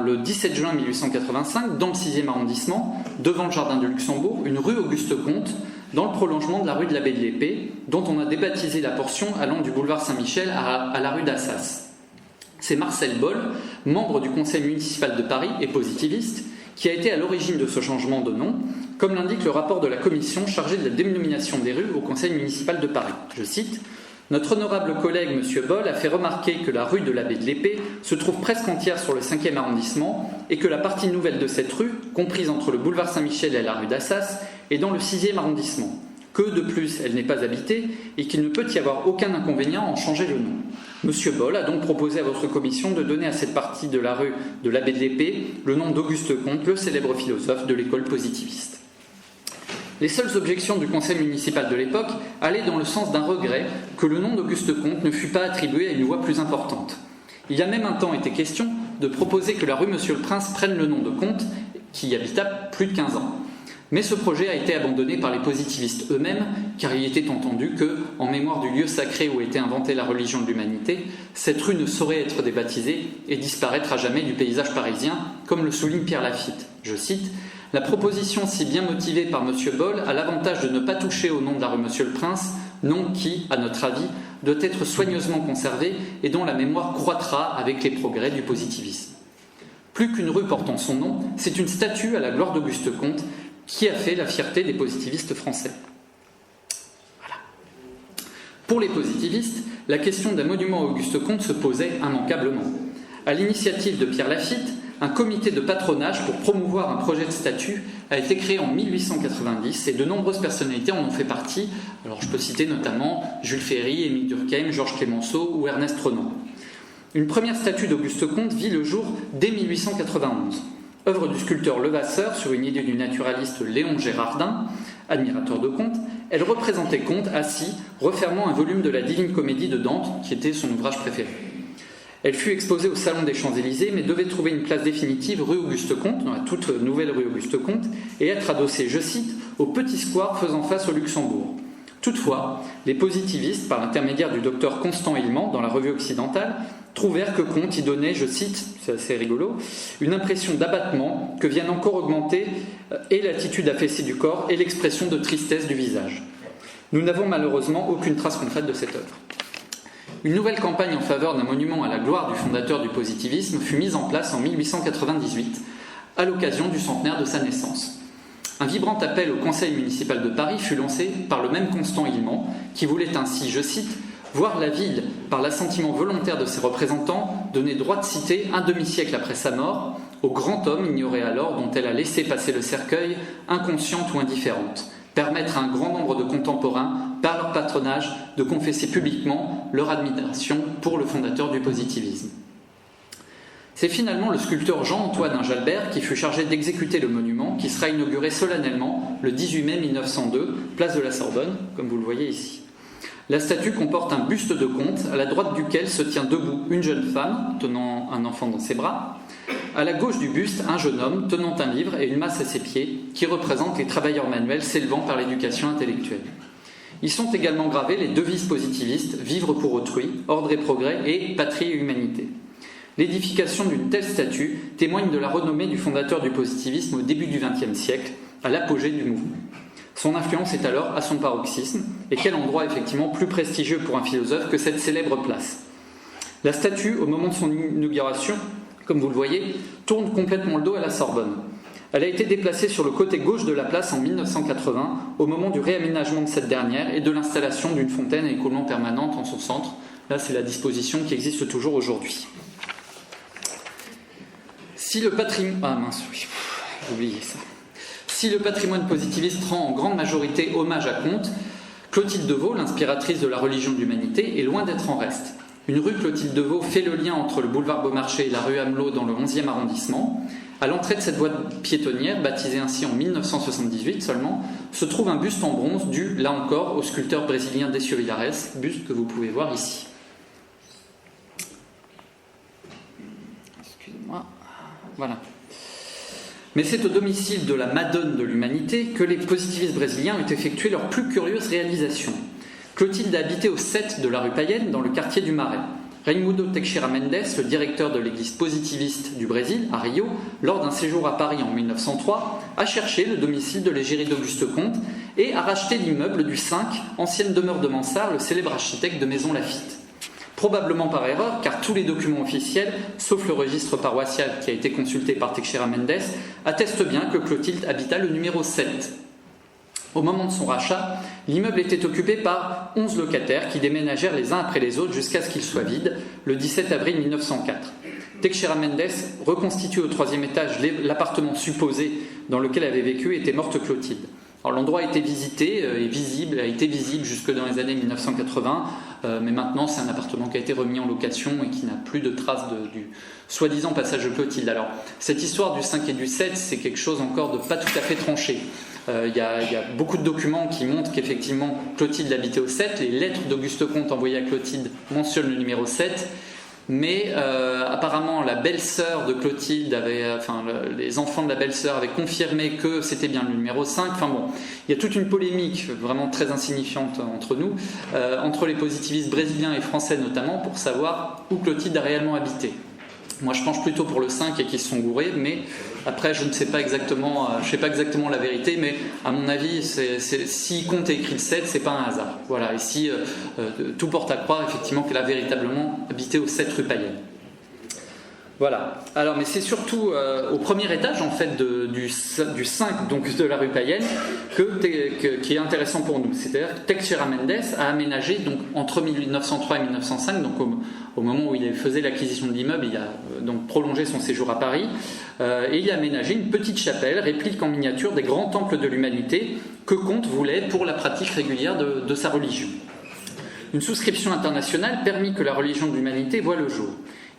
le 17 juin 1885, dans le 6e arrondissement, devant le jardin du Luxembourg, une rue Auguste Comte, dans le prolongement de la rue de l'Abbé de l'Épée, dont on a débaptisé la portion allant du boulevard Saint-Michel à la rue d'Assas. C'est Marcel Boll, membre du conseil municipal de Paris et positiviste, qui a été à l'origine de ce changement de nom, comme l'indique le rapport de la commission chargée de la dénomination des rues au conseil municipal de Paris. Je cite: « Notre honorable collègue M. Boll a fait remarquer que la rue de l'Abbé de l'Épée se trouve presque entière sur le 5e arrondissement et que la partie nouvelle de cette rue, comprise entre le boulevard Saint-Michel et la rue d'Assas, est dans le 6e arrondissement. Que, de plus, elle n'est pas habitée et qu'il ne peut y avoir aucun inconvénient à en changer le nom. M. Boll a donc proposé à votre commission de donner à cette partie de la rue de l'Abbé de l'Épée le nom d'Auguste Comte, le célèbre philosophe de l'école positiviste. » Les seules objections du conseil municipal de l'époque allaient dans le sens d'un regret que le nom d'Auguste Comte ne fût pas attribué à une voix plus importante. Il y a même un temps été question de proposer que la rue Monsieur le Prince prenne le nom de Comte, qui y habita plus de 15 ans. Mais ce projet a été abandonné par les positivistes eux-mêmes, car il était entendu que, en mémoire du lieu sacré où était inventée la religion de l'humanité, cette rue ne saurait être débaptisée et disparaître à jamais du paysage parisien, comme le souligne Pierre Lafitte. Je cite: « La proposition si bien motivée par M. Boll a l'avantage de ne pas toucher au nom de la rue Monsieur le Prince, nom qui, à notre avis, doit être soigneusement conservé et dont la mémoire croîtra avec les progrès du positivisme. Plus qu'une rue portant son nom, c'est une statue à la gloire d'Auguste Comte qui a fait la fierté des positivistes français. » Voilà. Pour les positivistes, la question d'un monument à Auguste Comte se posait immanquablement. À l'initiative de Pierre Lafitte, un comité de patronage pour promouvoir un projet de statue a été créé en 1890 et de nombreuses personnalités en ont fait partie. Alors je peux citer notamment Jules Ferry, Émile Durkheim, Georges Clemenceau ou Ernest Renan. Une première statue d'Auguste Comte vit le jour dès 1891. Œuvre du sculpteur Levasseur sur une idée du naturaliste Léon Gérardin, admirateur de Comte, elle représentait Comte assis, refermant un volume de la Divine Comédie de Dante, qui était son ouvrage préféré. Elle fut exposée au Salon des Champs-Élysées, mais devait trouver une place définitive rue Auguste-Comte, dans la toute nouvelle rue Auguste-Comte, et être adossée, je cite, au petit square faisant face au Luxembourg. Toutefois, les positivistes, par l'intermédiaire du docteur Constant Hillemand, dans la Revue occidentale, trouvèrent que Comte y donnait, je cite, c'est assez rigolo, une impression d'abattement que viennent encore augmenter et l'attitude affaissée du corps et l'expression de tristesse du visage. Nous n'avons malheureusement aucune trace concrète de cette œuvre. Une nouvelle campagne en faveur d'un monument à la gloire du fondateur du positivisme fut mise en place en 1898, à l'occasion du centenaire de sa naissance. Un vibrant appel au conseil municipal de Paris fut lancé par le même Constant Hillemand, qui voulait ainsi, je cite, « voir la ville, par l'assentiment volontaire de ses représentants, donner droit de cité, un demi-siècle après sa mort, au grand homme ignoré alors dont elle a laissé passer le cercueil, inconsciente ou indifférente, permettre à un grand nombre de contemporains, par leur patronage, de confesser publiquement leur admiration pour le fondateur du positivisme. » C'est finalement le sculpteur Jean-Antoine Injalbert qui fut chargé d'exécuter le monument, qui sera inauguré solennellement le 18 mai 1902, place de la Sorbonne, comme vous le voyez ici. La statue comporte un buste de Comte, à la droite duquel se tient debout une jeune femme tenant un enfant dans ses bras. À la gauche du buste, un jeune homme tenant un livre et une masse à ses pieds, qui représente les travailleurs manuels s'élevant par l'éducation intellectuelle. Y sont également gravées les devises positivistes « Vivre pour autrui »,« Ordre et progrès » et « Patrie et humanité ». L'édification d'une telle statue témoigne de la renommée du fondateur du positivisme au début du XXe siècle, à l'apogée du mouvement. Son influence est alors à son paroxysme, et quel endroit effectivement plus prestigieux pour un philosophe que cette célèbre place. La statue, au moment de son inauguration, comme vous le voyez, tourne complètement le dos à la Sorbonne. Elle a été déplacée sur le côté gauche de la place en 1980, au moment du réaménagement de cette dernière et de l'installation d'une fontaine à écoulement permanente en son centre. Là, c'est la disposition qui existe toujours aujourd'hui. Si le patrimoine positiviste rend en grande majorité hommage à Comte, Clotilde Devaux, l'inspiratrice de la religion de l'humanité, est loin d'être en reste. Une rue Clotilde Devaux fait le lien entre le boulevard Beaumarchais et la rue Amelot dans le 11e arrondissement. À l'entrée de cette voie piétonnière, baptisée ainsi en 1978 seulement, se trouve un buste en bronze dû, là encore, au sculpteur brésilien Décio Vilares, buste que vous pouvez voir ici. Excusez-moi. Voilà. Mais c'est au domicile de la Madone de l'Humanité que les positivistes brésiliens ont effectué leur plus curieuse réalisation. Clotilde habitait au 7 de la rue Payenne, dans le quartier du Marais. Raimundo Teixeira Mendes, le directeur de l'église positiviste du Brésil, à Rio, lors d'un séjour à Paris en 1903, a cherché le domicile de l'égérie d'Auguste Comte et a racheté l'immeuble du 5, ancienne demeure de Mansart, le célèbre architecte de Maison Lafitte. Probablement par erreur, car tous les documents officiels, sauf le registre paroissial qui a été consulté par Teixeira Mendes, attestent bien que Clotilde habita le numéro 7. Au moment de son rachat, l'immeuble était occupé par 11 locataires qui déménagèrent les uns après les autres jusqu'à ce qu'il soit vide, le 17 avril 1904. Teixeira Mendes reconstitue au 3e étage l'appartement supposé dans lequel avait vécu et était morte Clotilde. Alors, l'endroit a été visité et a été visible jusque dans les années 1980, mais maintenant c'est un appartement qui a été remis en location et qui n'a plus de traces du soi-disant passage de Clotilde. Alors, cette histoire du 5 et du 7, c'est quelque chose encore de pas tout à fait tranché. Il y a beaucoup de documents qui montrent qu'effectivement Clotilde habitait au 7, les lettres d'Auguste Comte envoyées à Clotilde mentionnent le numéro 7, mais apparemment la belle-sœur de Clotilde les enfants de la belle-sœur avaient confirmé que c'était bien le numéro 5. Enfin bon, il y a toute une polémique vraiment très insignifiante entre nous, entre les positivistes brésiliens et français notamment, pour savoir où Clotilde a réellement habité. Moi, je penche plutôt pour le 5 et qu'ils se sont gourés, mais après, je ne sais pas exactement, la vérité, mais à mon avis, si Comte a écrit le 7, c'est pas un hasard. Voilà, ici, tout porte à croire effectivement qu'elle a véritablement habité au 7 rue Payenne. Voilà. Alors, mais c'est surtout au premier étage en fait du 5 donc de la rue Payenne qui est intéressant pour nous. C'est-à-dire que Teixeira Mendes a aménagé donc entre 1903 et 1905, donc au moment où il faisait l'acquisition de l'immeuble, il a donc prolongé son séjour à Paris et il a aménagé une petite chapelle réplique en miniature des grands temples de l'humanité que Comte voulait pour la pratique régulière de sa religion. Une souscription internationale permit que la religion de l'humanité voie le jour.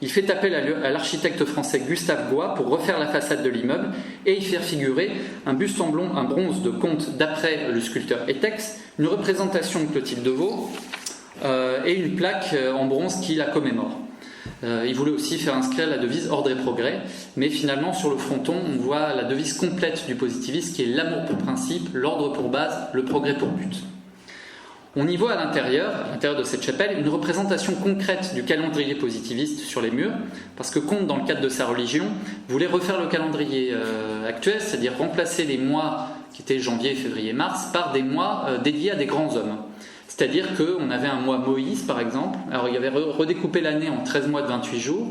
Il fait appel à l'architecte français Gustave Goix pour refaire la façade de l'immeuble et y faire figurer un buste en bronze de Comte d'après le sculpteur Étex, une représentation de Clotilde de Vaux et une plaque en bronze qui la commémore. Il voulait aussi faire inscrire la devise Ordre et Progrès, mais finalement sur le fronton on voit la devise complète du positivisme qui est l'amour pour principe, l'ordre pour base, le progrès pour but. On y voit à l'intérieur de cette chapelle, une représentation concrète du calendrier positiviste sur les murs, parce que Comte, dans le cadre de sa religion, voulait refaire le calendrier actuel, c'est-à-dire remplacer les mois qui étaient janvier, février, mars, par des mois dédiés à des grands hommes. C'est-à-dire qu'on avait un mois Moïse, par exemple, alors il y avait redécoupé l'année en 13 mois de 28 jours,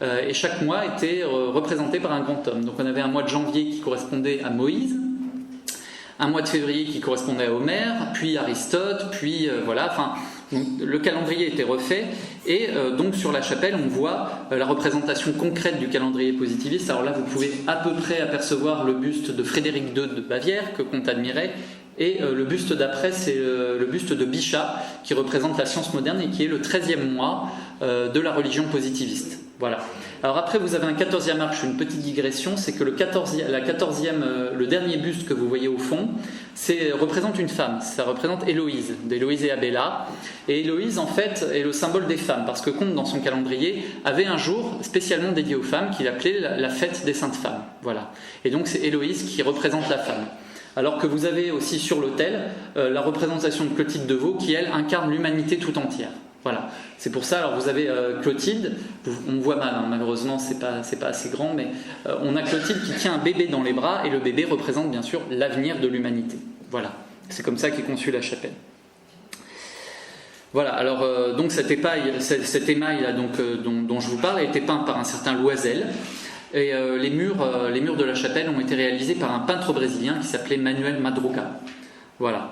et chaque mois était représenté par un grand homme. Donc on avait un mois de janvier qui correspondait à Moïse, un mois de février qui correspondait à Homère, puis Aristote, puis voilà, enfin, donc, le calendrier était refait, et donc sur la chapelle, on voit la représentation concrète du calendrier positiviste. Alors là, vous pouvez à peu près apercevoir le buste de Frédéric II de Bavière, que Comte admirait, et le buste d'après, c'est le buste de Bichat, qui représente la science moderne et qui est le 13e mois de la religion positiviste. Voilà. Alors après, vous avez un 14e arche, une petite digression, c'est que le dernier buste que vous voyez au fond, représente une femme, ça représente Héloïse, d'Héloïse et Abella. Et Héloïse, en fait, est le symbole des femmes, parce que Comte, dans son calendrier, avait un jour spécialement dédié aux femmes qu'il appelait la fête des saintes femmes. Voilà. Et donc c'est Héloïse qui représente la femme. Alors que vous avez aussi sur l'autel la représentation de Clotilde de Vaux qui, elle, incarne l'humanité tout entière. Voilà, c'est pour ça. Alors vous avez Clotilde, on voit mal, hein, malheureusement c'est pas assez grand, mais on a Clotilde qui tient un bébé dans les bras et le bébé représente bien sûr l'avenir de l'humanité. Voilà, c'est comme ça qu'est conçue la chapelle. Voilà, alors donc cet émail là, dont je vous parle a été peint par un certain Loisel. Et les murs de la chapelle ont été réalisés par un peintre brésilien qui s'appelait Manuel Madruga. Voilà.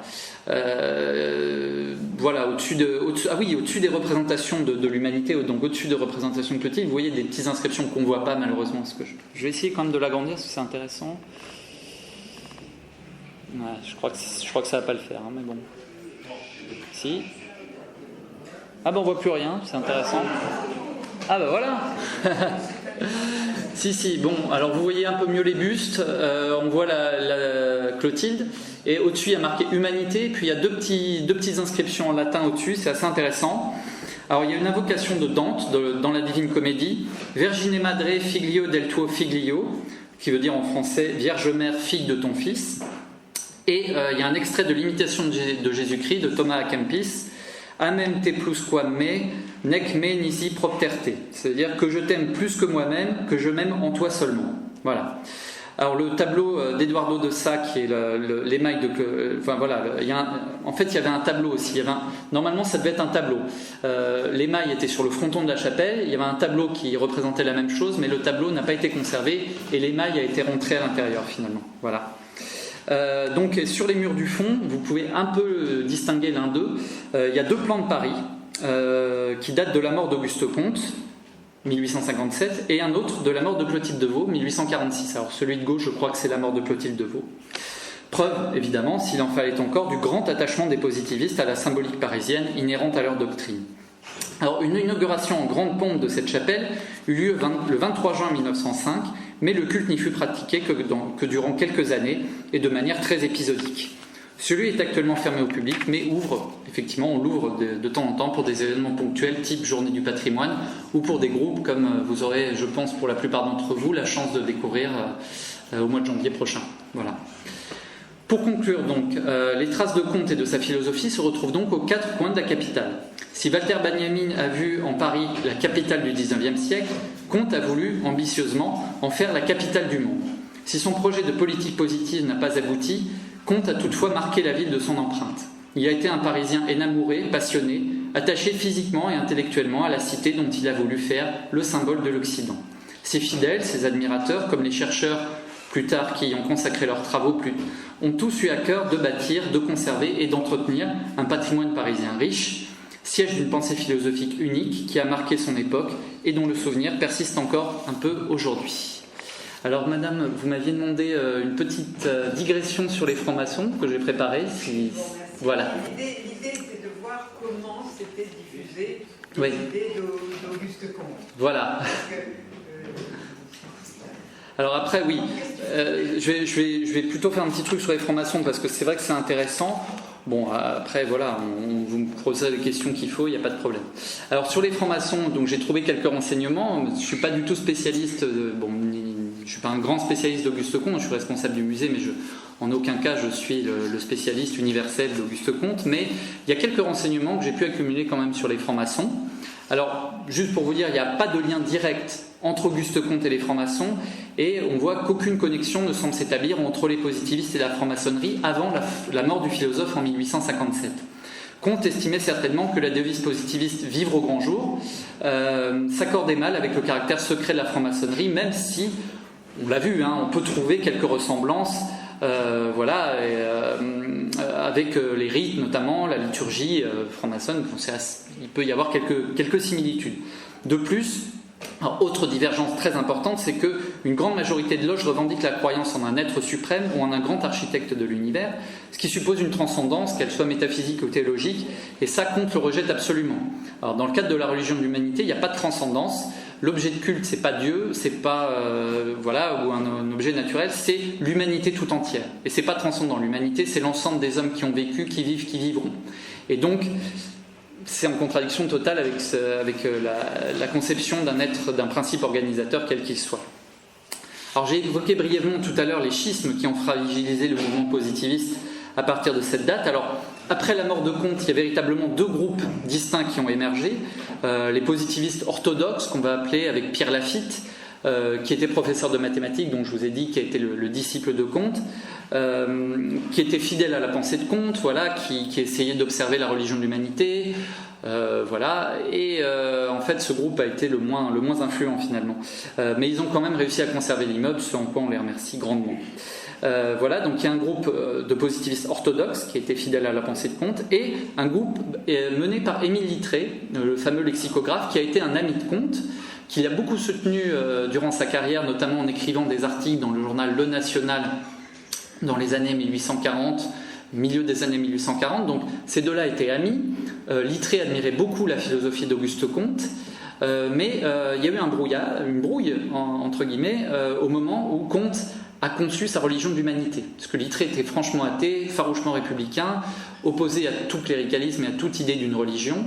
Voilà, au-dessus des représentations de l'humanité, donc au-dessus des représentations de Clotilde, vous voyez des petites inscriptions qu'on ne voit pas malheureusement. Parce que je vais essayer quand même de l'agrandir parce que c'est intéressant. Ouais, je crois que ça va pas le faire, hein, mais bon. Si. Ah ben on voit plus rien, c'est intéressant. Ah ben voilà. Si, bon, alors vous voyez un peu mieux les bustes, on voit la Clotilde, et au-dessus il y a marqué Humanité, et puis il y a deux petites inscriptions en latin au-dessus, c'est assez intéressant. Alors il y a une invocation de Dante dans la Divine Comédie, Vergine Madre Figlio del tuo figlio, qui veut dire en français Vierge Mère, fille de ton fils, et il y a un extrait de l'imitation de Jésus-Christ de Thomas à Kempis, Amem te plusquam me, nec me nisi propterte. C'est-à-dire que je t'aime plus que moi-même, que je m'aime en toi seulement. Voilà. Alors le tableau d'Eduardo de Sá, qui est l'émail de... Enfin voilà, en fait il y avait un tableau aussi. Normalement ça devait être un tableau. L'émail était sur le fronton de la chapelle, il y avait un tableau qui représentait la même chose, mais le tableau n'a pas été conservé et l'émail a été rentré à l'intérieur finalement. Voilà. Donc sur les murs du fond, vous pouvez un peu distinguer l'un d'eux. Il y a deux plans de Paris qui datent de la mort d'Auguste Comte, 1857, et un autre de la mort de Clotilde de Vaux, 1846. Alors celui de gauche, je crois que c'est la mort de Clotilde de Vaux. Preuve, évidemment, s'il en fallait encore, du grand attachement des positivistes à la symbolique parisienne inhérente à leur doctrine. Alors une inauguration en grande pompe de cette chapelle eut lieu le 23 juin 1905, mais le culte n'y fut pratiqué que durant quelques années et de manière très épisodique. Celui est actuellement fermé au public, mais on l'ouvre de temps en temps pour des événements ponctuels type Journée du patrimoine ou pour des groupes comme vous aurez, je pense pour la plupart d'entre vous, la chance de découvrir au mois de janvier prochain. Voilà. Pour conclure donc, les traces de Comte et de sa philosophie se retrouvent donc aux quatre coins de la capitale. Si Walter Benjamin a vu en Paris la capitale du XIXe siècle, Comte a voulu ambitieusement en faire la capitale du monde. Si son projet de politique positive n'a pas abouti, Comte a toutefois marqué la ville de son empreinte. Il a été un Parisien énamouré, passionné, attaché physiquement et intellectuellement à la cité dont il a voulu faire le symbole de l'Occident. Ses fidèles, ses admirateurs, comme les chercheurs plus tard qui y ont consacré leurs travaux, ont tous eu à cœur de bâtir, de conserver et d'entretenir un patrimoine parisien riche, siège d'une pensée philosophique unique qui a marqué son époque et dont le souvenir persiste encore un peu aujourd'hui. Alors madame, vous m'aviez demandé une petite digression sur les francs-maçons que j'ai préparée. Voilà. L'idée c'est de voir comment c'était diffusé oui. l'idée d'Auguste Comte. Voilà. Alors après, oui, je vais plutôt faire un petit truc sur les francs-maçons parce que c'est vrai que c'est intéressant. Bon, après, voilà, vous me posez les questions qu'il faut, il n'y a pas de problème. Alors sur les francs-maçons, donc j'ai trouvé quelques renseignements. Je ne suis pas du tout spécialiste, je ne suis pas un grand spécialiste d'Auguste Comte, je suis responsable du musée, mais en aucun cas je suis le spécialiste universel d'Auguste Comte. Mais il y a quelques renseignements que j'ai pu accumuler quand même sur les francs-maçons. Alors, juste pour vous dire, il n'y a pas de lien direct entre Auguste Comte et les francs-maçons, et on voit qu'aucune connexion ne semble s'établir entre les positivistes et la franc-maçonnerie avant la mort du philosophe en 1857. Comte estimait certainement que la devise positiviste « vivre au grand jour » s'accordait mal avec le caractère secret de la franc-maçonnerie, même si, on l'a vu, on peut trouver quelques ressemblances avec les rites, notamment la liturgie franc-maçonne. Il peut y avoir quelques similitudes. De plus, alors, autre divergence très importante, c'est qu'une grande majorité de loges revendique la croyance en un être suprême ou en un grand architecte de l'univers, ce qui suppose une transcendance, qu'elle soit métaphysique ou théologique, et ça, Comte le rejette absolument. Alors, dans le cadre de la religion de l'humanité, il n'y a pas de transcendance. L'objet de culte, c'est pas Dieu, c'est pas ou un objet naturel, c'est l'humanité tout entière. Et c'est pas transcendant. L'humanité, c'est l'ensemble des hommes qui ont vécu, qui vivent, qui vivront. Et donc, c'est en contradiction totale avec la conception d'un principe organisateur quel qu'il soit. Alors j'ai évoqué brièvement tout à l'heure les schismes qui ont fragilisé le mouvement positiviste à partir de cette date. Alors après la mort de Comte, il y a véritablement deux groupes distincts qui ont émergé. Les positivistes orthodoxes, qu'on va appeler avec Pierre Lafitte, qui était professeur de mathématiques, dont je vous ai dit, qui a été le disciple de Comte, qui était fidèle à la pensée de Comte, qui essayait d'observer la religion de l'humanité, et en fait ce groupe a été le moins influent finalement. Mais ils ont quand même réussi à conserver l'immeuble, ce en quoi on les remercie grandement. Donc il y a un groupe de positivistes orthodoxes qui était fidèle à la pensée de Comte, et un groupe mené par Émile Littré, le fameux lexicographe, qui a été un ami de Comte, qu'il a beaucoup soutenu durant sa carrière, notamment en écrivant des articles dans le journal Le National dans les années 1840, milieu des années 1840. Donc ces deux-là étaient amis. Littré admirait beaucoup la philosophie d'Auguste Comte, mais il y a eu une brouille entre guillemets, au moment où Comte a conçu sa religion de l'humanité. Parce que Littré était franchement athée, farouchement républicain, opposé à tout cléricalisme et à toute idée d'une religion.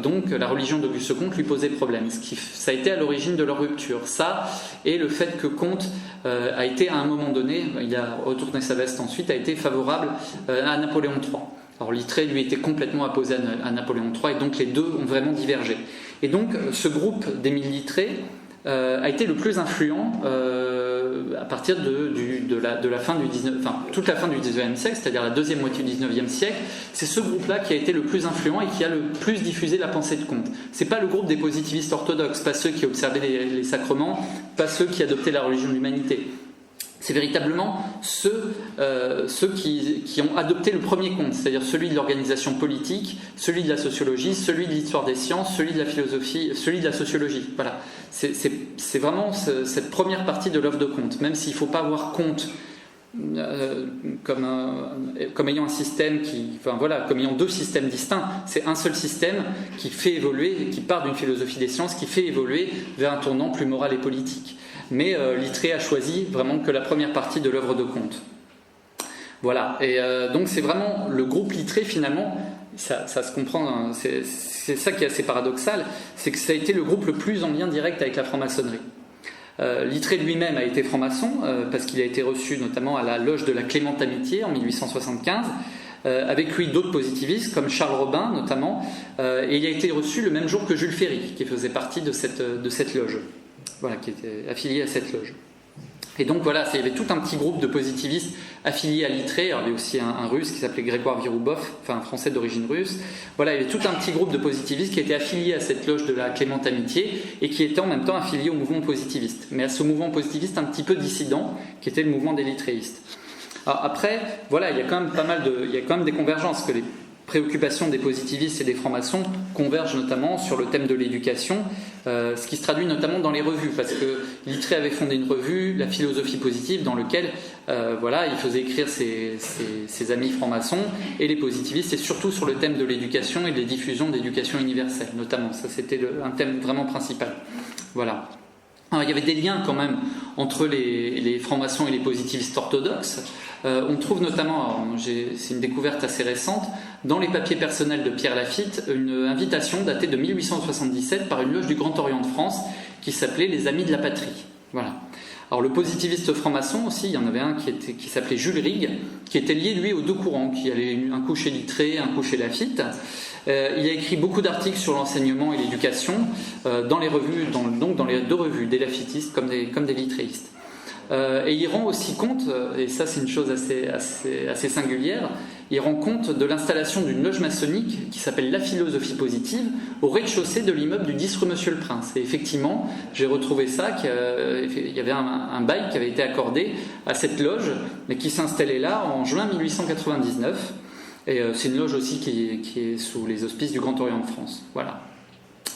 Donc la religion d'Auguste Comte lui posait problème. Ça a été à l'origine de leur rupture. Ça, et le fait que Comte a été à un moment donné, il a retourné sa veste ensuite, a été favorable à Napoléon III. Alors Littré lui était complètement opposé à Napoléon III, et donc les deux ont vraiment divergé. Et donc ce groupe d'Émile Littré a été le plus influent à partir de la fin du 19, toute la fin du 19e siècle, c'est-à-dire la deuxième moitié du 19e siècle. C'est ce groupe-là qui a été le plus influent et qui a le plus diffusé la pensée de Comte. C'est pas le groupe des positivistes orthodoxes, pas ceux qui observaient les sacrements, pas ceux qui adoptaient la religion de l'humanité. C'est véritablement ceux qui ont adopté le premier Comte, c'est-à-dire celui de l'organisation politique, celui de la sociologie, celui de l'histoire des sciences, celui de la philosophie, celui de la sociologie. Voilà. C'est vraiment cette première partie de l'œuvre de Comte, même s'il ne faut pas voir Comte comme ayant un système comme ayant deux systèmes distincts. C'est un seul système qui fait évoluer, qui part d'une philosophie des sciences, qui fait évoluer vers un tournant plus moral et politique. Mais Littré a choisi vraiment que la première partie de l'œuvre de Comte. Voilà, et donc c'est vraiment le groupe Littré finalement, ça se comprend, c'est ça qui est assez paradoxal, c'est que ça a été le groupe le plus en lien direct avec la franc-maçonnerie. Littré lui-même a été franc-maçon, parce qu'il a été reçu notamment à la loge de la Clémente Amitié en 1875, avec lui d'autres positivistes comme Charles Robin notamment, et il a été reçu le même jour que Jules Ferry, qui faisait partie de cette loge. Voilà, qui était affilié à cette loge. Et donc voilà, il y avait tout un petit groupe de positivistes affiliés à l'ITRE. Alors, il y avait aussi un russe qui s'appelait Grégoire Viroubov, enfin un français d'origine russe. Voilà, il y avait tout un petit groupe de positivistes qui étaient affiliés à cette loge de la Clémente Amitié et qui étaient en même temps affiliés au mouvement positiviste. Mais à ce mouvement positiviste un petit peu dissident, qui était le mouvement des litréistes. Alors après, voilà, il y a quand même des convergences, que les préoccupations des positivistes et des francs-maçons convergent notamment sur le thème de l'éducation, ce qui se traduit notamment dans les revues, parce que Littré avait fondé une revue, La philosophie positive, dans laquelle il faisait écrire ses amis francs-maçons, et les positivistes, et surtout sur le thème de l'éducation et de la diffusion d'éducation universelle, notamment. Ça, c'était un thème vraiment principal. Voilà. Alors, il y avait des liens quand même entre les francs-maçons et les positivistes orthodoxes. On trouve notamment, c'est une découverte assez récente, dans les papiers personnels de Pierre Lafitte, une invitation datée de 1877 par une loge du Grand Orient de France qui s'appelait les Amis de la Patrie. Voilà. Alors le positiviste franc-maçon aussi, il y en avait un qui s'appelait Jules Rigg, qui était lié lui aux deux courants, qui allait un coup chez Littré, un coup chez Lafitte. Il a écrit beaucoup d'articles sur l'enseignement et l'éducation dans les revues, dans les deux revues, des lafittistes comme des littréistes. Et il rend aussi compte, et ça c'est une chose assez singulière, il rend compte de l'installation d'une loge maçonnique qui s'appelle La Philosophie Positive au rez-de-chaussée de l'immeuble du 10 rue Monsieur le Prince. Et effectivement, j'ai retrouvé ça, il y avait un bail qui avait été accordé à cette loge, mais qui s'installait là en juin 1899. Et c'est une loge aussi qui est sous les auspices du Grand Orient de France. Voilà.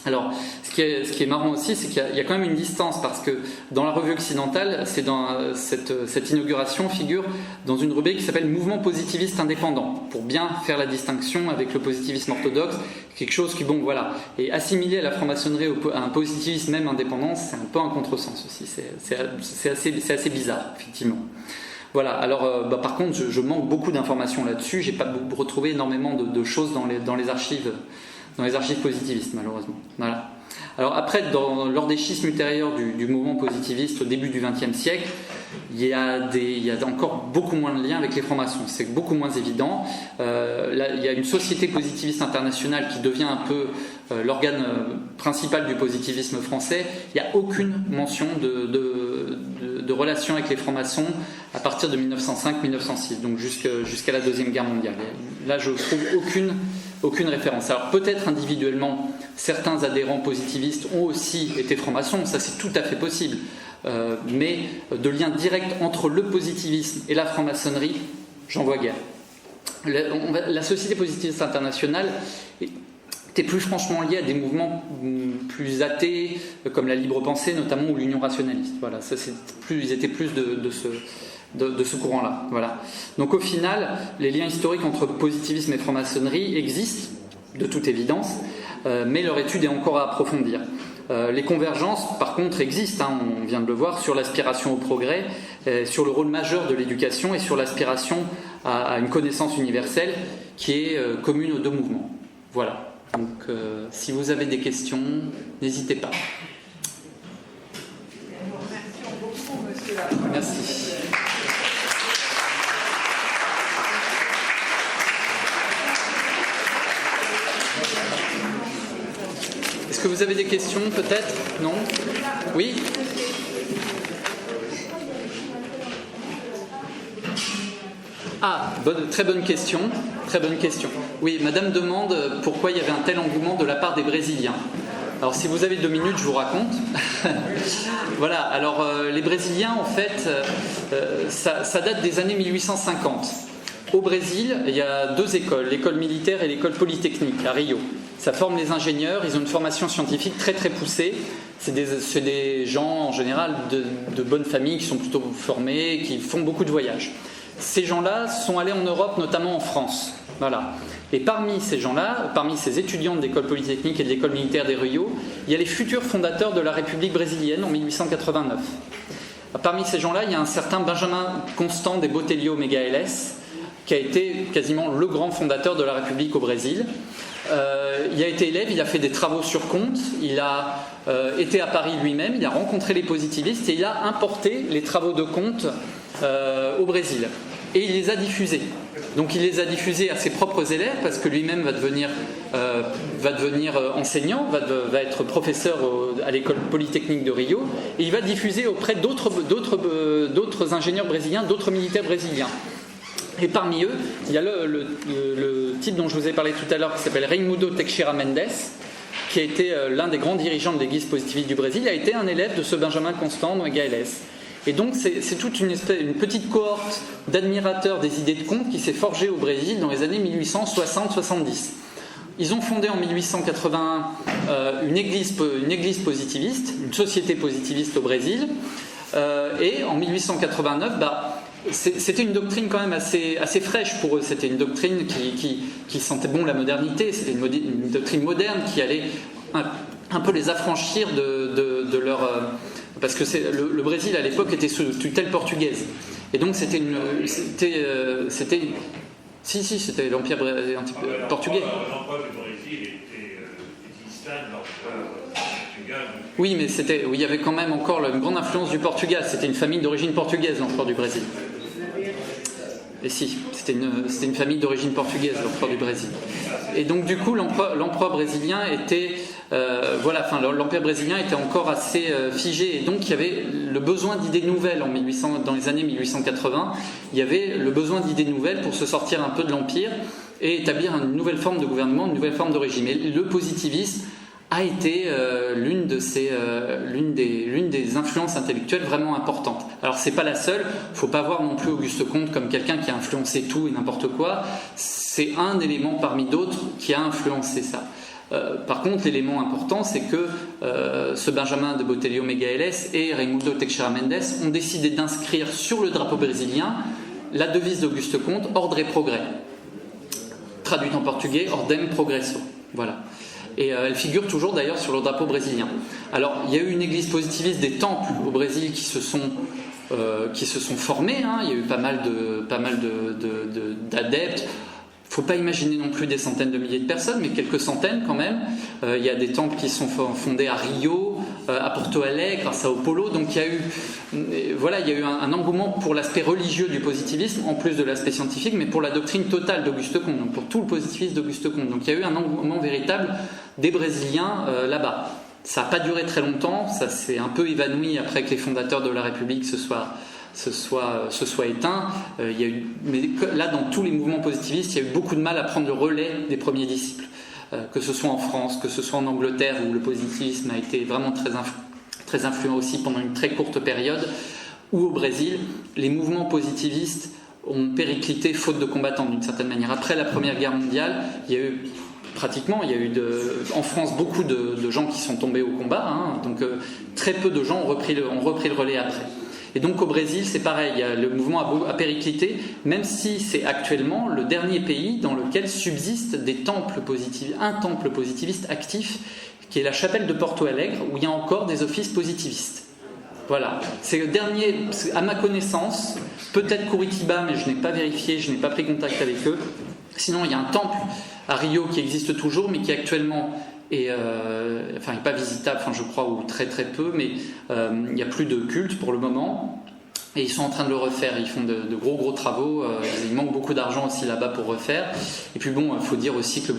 Alors, ce qui est marrant aussi, c'est qu'il y a quand même une distance, parce que dans la revue occidentale, cette inauguration figure dans une rubrique qui s'appelle Mouvement positiviste indépendant, pour bien faire la distinction avec le positivisme orthodoxe, quelque chose qui, et assimiler à la franc-maçonnerie à un positivisme même indépendant, c'est un peu un contresens aussi, c'est assez bizarre, effectivement. Voilà, alors par contre, je manque beaucoup d'informations là-dessus, j'ai pas retrouvé énormément de choses dans les archives positivistes, malheureusement. Voilà. Alors après, lors des schismes ultérieurs du mouvement positiviste au début du XXe siècle, il y a encore beaucoup moins de liens avec les francs-maçons. C'est beaucoup moins évident. Là, il y a une société positiviste internationale qui devient un peu l'organe principal du positivisme français. Il n'y a aucune mention de relation avec les francs-maçons à partir de 1905-1906, donc jusqu'à la Deuxième Guerre mondiale. Là, je trouve aucune référence. Alors peut-être individuellement, certains adhérents positivistes ont aussi été francs-maçons, ça c'est tout à fait possible, mais de lien direct entre le positivisme et la franc-maçonnerie, j'en vois guère. La Société positiviste internationale était plus franchement liée à des mouvements plus athées, comme la libre pensée notamment, ou l'union rationaliste. Voilà, ils étaient plus de ce courant-là. Voilà. Donc au final, les liens historiques entre positivisme et franc-maçonnerie existent, de toute évidence, mais leur étude est encore à approfondir. Les convergences, par contre, existent, on vient de le voir, sur l'aspiration au progrès, sur le rôle majeur de l'éducation et sur l'aspiration à une connaissance universelle qui est commune aux deux mouvements. Voilà. Donc si vous avez des questions, n'hésitez pas. Merci beaucoup, monsieur Lafont. Merci. Est-ce que vous avez des questions, peut-être? Non? Oui? Ah, très bonne question. Très bonne question. Oui, madame demande pourquoi il y avait un tel engouement de la part des Brésiliens. Alors, si vous avez 2 minutes, je vous raconte. Voilà, alors les Brésiliens, en fait, ça date des années 1850. Au Brésil, il y a 2 écoles, l'école militaire et l'école polytechnique, à Rio. Ça forme les ingénieurs, ils ont une formation scientifique très très poussée. C'est des gens, en général, de bonnes familles qui sont plutôt formés, qui font beaucoup de voyages. Ces gens-là sont allés en Europe, notamment en France. Voilà. Et parmi ces gens-là, parmi ces étudiants de l'école polytechnique et de l'école militaire des Rio, il y a les futurs fondateurs de la République brésilienne en 1889. Parmi ces gens-là, il y a un certain Benjamin Constant de Botelho Megaeles, qui a été quasiment le grand fondateur de la République au Brésil. Il a été élève, il a fait des travaux sur compte, il a été à Paris lui-même, il a rencontré les positivistes et il a importé les travaux de Comte au Brésil. et il les a diffusés. Donc il les a diffusés à ses propres élèves parce que lui-même va devenir enseignant, va être professeur à l'école polytechnique de Rio, et il va diffuser auprès d'autres ingénieurs brésiliens, d'autres militaires brésiliens. Et parmi eux, il y a le type dont je vous ai parlé tout à l'heure qui s'appelle Raimundo Teixeira Mendes, qui a été l'un des grands dirigeants de l'église positiviste du Brésil, a été un élève de ce Benjamin Constant Megalès. Et donc c'est toute une petite cohorte d'admirateurs des idées de Comte qui s'est forgée au Brésil dans les années 1860-70. Ils ont fondé en 1881 une église positiviste, une société positiviste au Brésil, et en 1889, c'était une doctrine quand même assez fraîche pour eux. C'était une doctrine qui sentait bon la modernité, c'était une doctrine moderne qui allait un peu les affranchir de leur... parce que le Brésil à l'époque était sous tutelle portugaise. Et donc c'était l'empire portugais. L'empereur du Brésil était distinct de l'empereur portugais. Oui, mais il y avait quand même encore une grande influence du Portugal. C'était une famille d'origine portugaise, l'empereur du Brésil. Et si, c'était une famille d'origine portugaise, l'empereur du Brésil. Et donc du coup, l'empereur brésilien était... l'empire brésilien était encore assez figé, et donc il y avait le besoin d'idées nouvelles dans les années 1880. Il y avait le besoin d'idées nouvelles pour se sortir un peu de l'empire et établir une nouvelle forme de gouvernement, une nouvelle forme de régime. Et le positivisme a été l'une des influences intellectuelles vraiment importantes. Alors c'est pas la seule, il faut pas voir non plus Auguste Comte comme quelqu'un qui a influencé tout et n'importe quoi. C'est un élément parmi d'autres qui a influencé ça. Par contre, l'élément important, c'est que ce Benjamin de Botelho Megalès et Raimundo Teixeira Mendes ont décidé d'inscrire sur le drapeau brésilien la devise d'Auguste Comte, Ordre et Progrès. Traduite en portugais, Ordem Progresso. Voilà. Et elle figure toujours d'ailleurs sur le drapeau brésilien. Alors, il y a eu une église positiviste, des temples au Brésil qui se sont formés. Hein. Il y a eu pas mal d'adeptes. Il ne faut pas imaginer non plus des centaines de milliers de personnes, mais quelques centaines quand même. Il y a des temples qui sont fondés à Rio, à Porto Alegre, à Sao Paulo. Donc il y a eu un engouement pour l'aspect religieux du positivisme, en plus de l'aspect scientifique, mais pour la doctrine totale d'Auguste Comte, donc pour tout le positivisme d'Auguste Comte. Donc il y a eu un engouement véritable des Brésiliens là-bas. Ça n'a pas duré très longtemps, ça s'est un peu évanoui après que les fondateurs de la République se soient éteints. Mais là, dans tous les mouvements positivistes, il y a eu beaucoup de mal à prendre le relais des premiers disciples. Que ce soit en France, que ce soit en Angleterre, où le positivisme a été vraiment très influent aussi pendant une très courte période, ou au Brésil, les mouvements positivistes ont périclité faute de combattants d'une certaine manière. Après la Première Guerre mondiale, il y a eu en France beaucoup de gens qui sont tombés au combat, hein, donc très peu de gens ont repris le relais après. Et donc au Brésil, c'est pareil, le mouvement a périclité, même si c'est actuellement le dernier pays dans lequel subsistent un temple positiviste actif, qui est la chapelle de Porto Alegre, où il y a encore des offices positivistes. Voilà, c'est le dernier, à ma connaissance, peut-être Curitiba, mais je n'ai pas vérifié, je n'ai pas pris contact avec eux. Sinon, il y a un temple à Rio qui existe toujours, mais qui actuellement est pas visitable, je crois, ou très très peu, mais il n'y a plus de culte pour le moment, et ils sont en train de le refaire. Ils font de gros travaux. Il manque beaucoup d'argent aussi là-bas pour refaire. Et puis bon, il faut dire aussi que